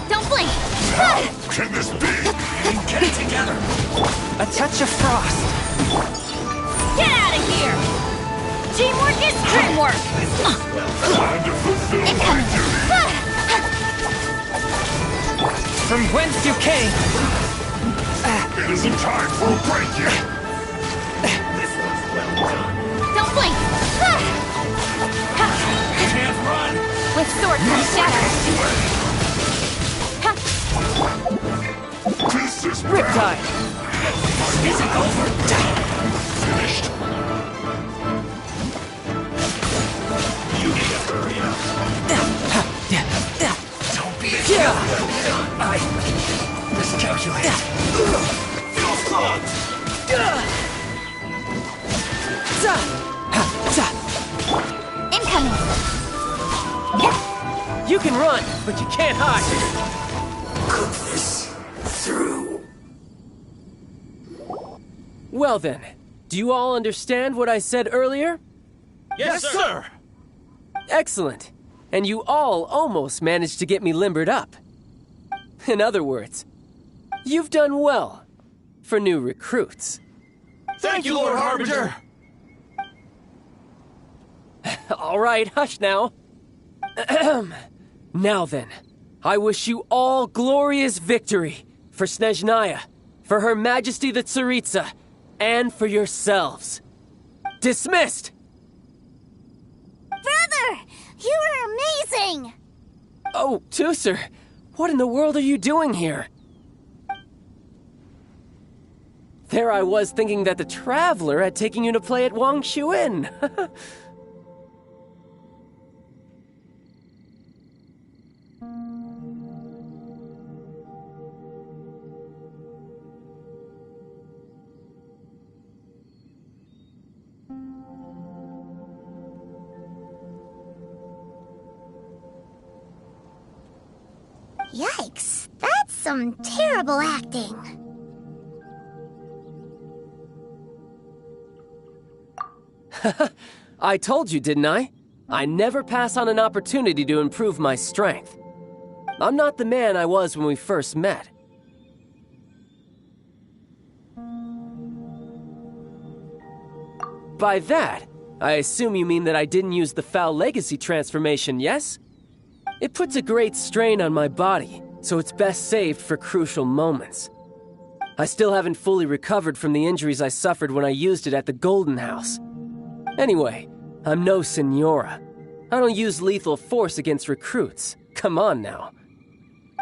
Don't blink! Can this be? Get it together! A touch of frost. Get out of here! Teamwork is dreamwork! Time to fulfill my duty. From whence you came. It isn't time for a break yet. This was well done. Don't blink! Can't run! With sword comes shadow. This is Riptide. Isn't over. finished. You need to hurry up. Don't be a I miscalculate. Feel clogged. Incoming! You can run, but you can't hide. Cook this through. Well then, do you all understand what I said earlier? Yes, sir! Excellent. And you all almost managed to get me limbered up. In other words, you've done well for new recruits. Thank you, Lord Harbinger! All right, hush now. Now then, I wish you all glorious victory for Snezhnaya, for Her Majesty the Tsaritsa, and for yourselves. Dismissed! Brother! You were amazing! Oh, Tusser, what in the world are you doing here? There I was thinking that the Traveler had taken you to play at Wang Xuan. Yikes, that's some terrible acting. I told you, didn't I? I never pass on an opportunity to improve my strength. I'm not the man I was when we first met. By that, I assume you mean that I didn't use the Foul Legacy transformation, yes? It puts a great strain on my body, so it's best saved for crucial moments. I still haven't fully recovered from the injuries I suffered when I used it at the Golden House. Anyway, I'm no Senora. I don't use lethal force against recruits. Come on now.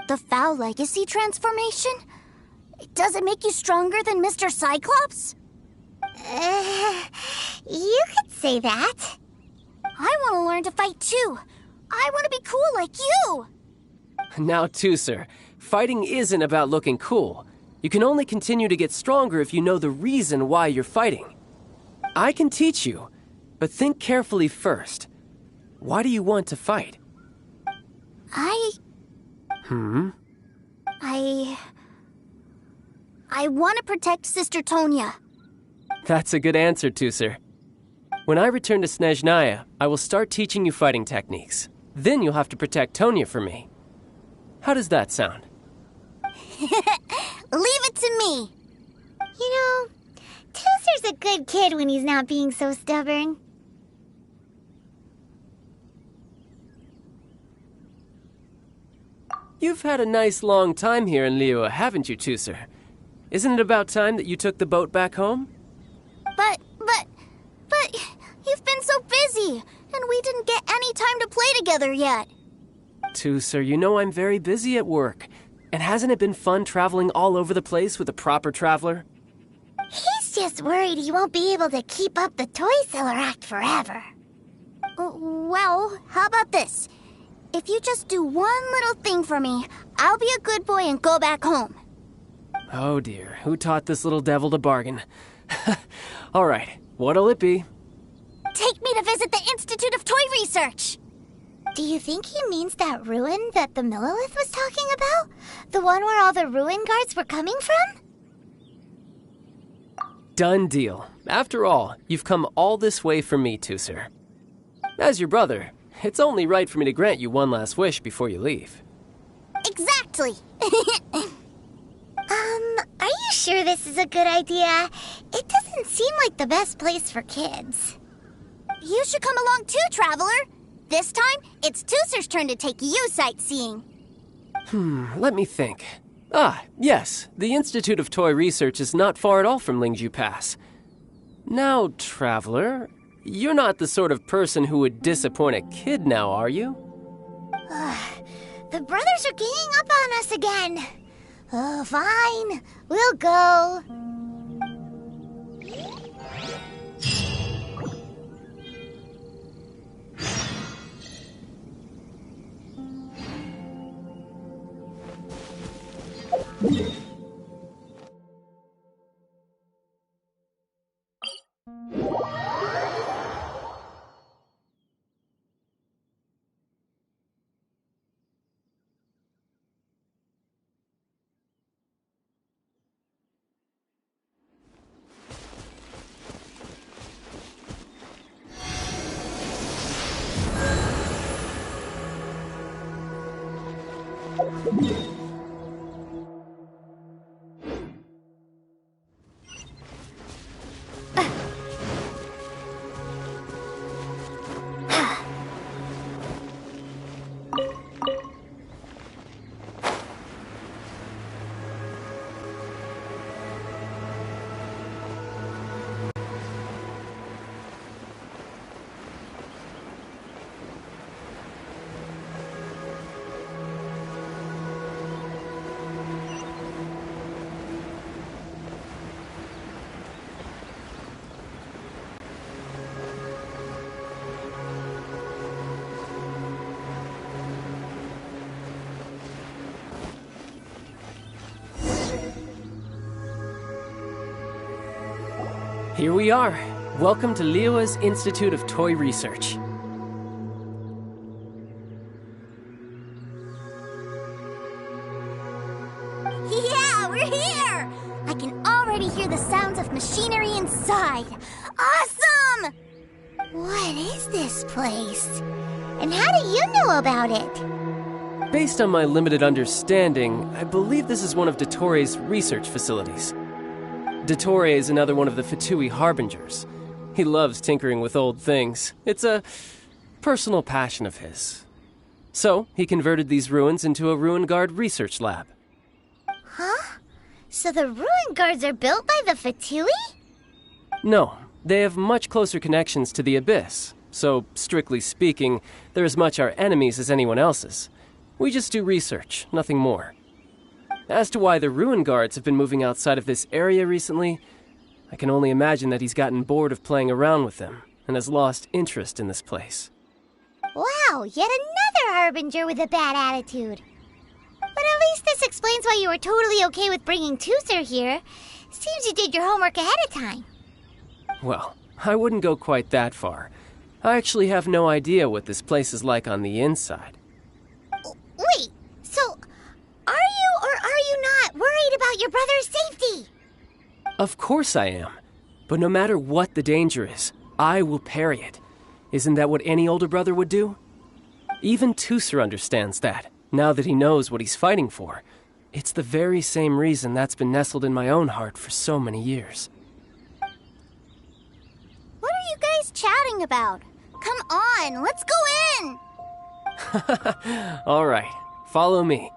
The Foul Legacy transformation? Does it make you stronger than Mr. Cyclops? You could say that. I want to learn to fight too. I want to be cool like you! Now, Tusser, fighting isn't about looking cool. You can only continue to get stronger if you know the reason why you're fighting. I can teach you, but think carefully first. Why do you want to fight? I want to protect Sister Tonya. That's a good answer, Tusser. When I return to Snezhnaya, I will start teaching you fighting techniques. Then you'll have to protect Tonya for me. How does that sound? Leave it to me. You know, Tusser's a good kid when he's not being so stubborn. You've had a nice long time here in Liyue, haven't you, Tusser? Isn't it about time that you took the boat back home? But, you've been so busy, and we didn't get any time to play together yet. Tusser, you know I'm very busy at work. And hasn't it been fun traveling all over the place with a proper traveler? He's just worried he won't be able to keep up the toy seller act forever. Well, how about this? If you just do one little thing for me, I'll be a good boy and go back home. Oh dear, who taught this little devil to bargain? All right, what'll it be? Take me to visit the Institute of Toy Research! Do you think he means that ruin that the Millilith was talking about? The one where all the ruin guards were coming from? Done deal. After all, you've come all this way for me, Tusser. As your brother, It's only right for me to grant you one last wish before you leave. Exactly. Are you sure this is a good idea? It doesn't seem like the best place for kids. You should come along too, Traveler. This time, it's Tooser's turn to take you sightseeing. Let me think. Ah, yes, the Institute of Toy Research is not far at all from Lingju Pass. Now, Traveler, you're not the sort of person who would disappoint a kid now, are you? The brothers are ganging up on us again. Oh, fine. We'll go. Here we are. Welcome to Liyue's Institute of Toy Research. Yeah, we're here! I can already hear the sounds of machinery inside. Awesome! What is this place? And how do you know about it? Based on my limited understanding, I believe this is one of Dottoro's research facilities. Dottore is another one of the Fatui Harbingers. He loves tinkering with old things. It's a personal passion of his. So, he converted these ruins into a Ruin Guard research lab. Huh? So the Ruin Guards are built by the Fatui? No, they have much closer connections to the Abyss. So, strictly speaking, they're as much our enemies as anyone else's. We just do research, nothing more. As to why the Ruin Guards have been moving outside of this area recently, I can only imagine that he's gotten bored of playing around with them and has lost interest in this place. Wow, yet another Harbinger with a bad attitude. But at least this explains why you were totally okay with bringing Tooser here. Seems you did your homework ahead of time. Well, I wouldn't go quite that far. I actually have no idea what this place is like on the inside. Wait, so are you or are you not worried about your brother's safety? Of course I am. But no matter what the danger is, I will parry it. Isn't that what any older brother would do? Even Tooser understands that, now that he knows what he's fighting for. It's the very same reason that's been nestled in my own heart for so many years. What are you guys chatting about? Come on, let's go in! All right, follow me.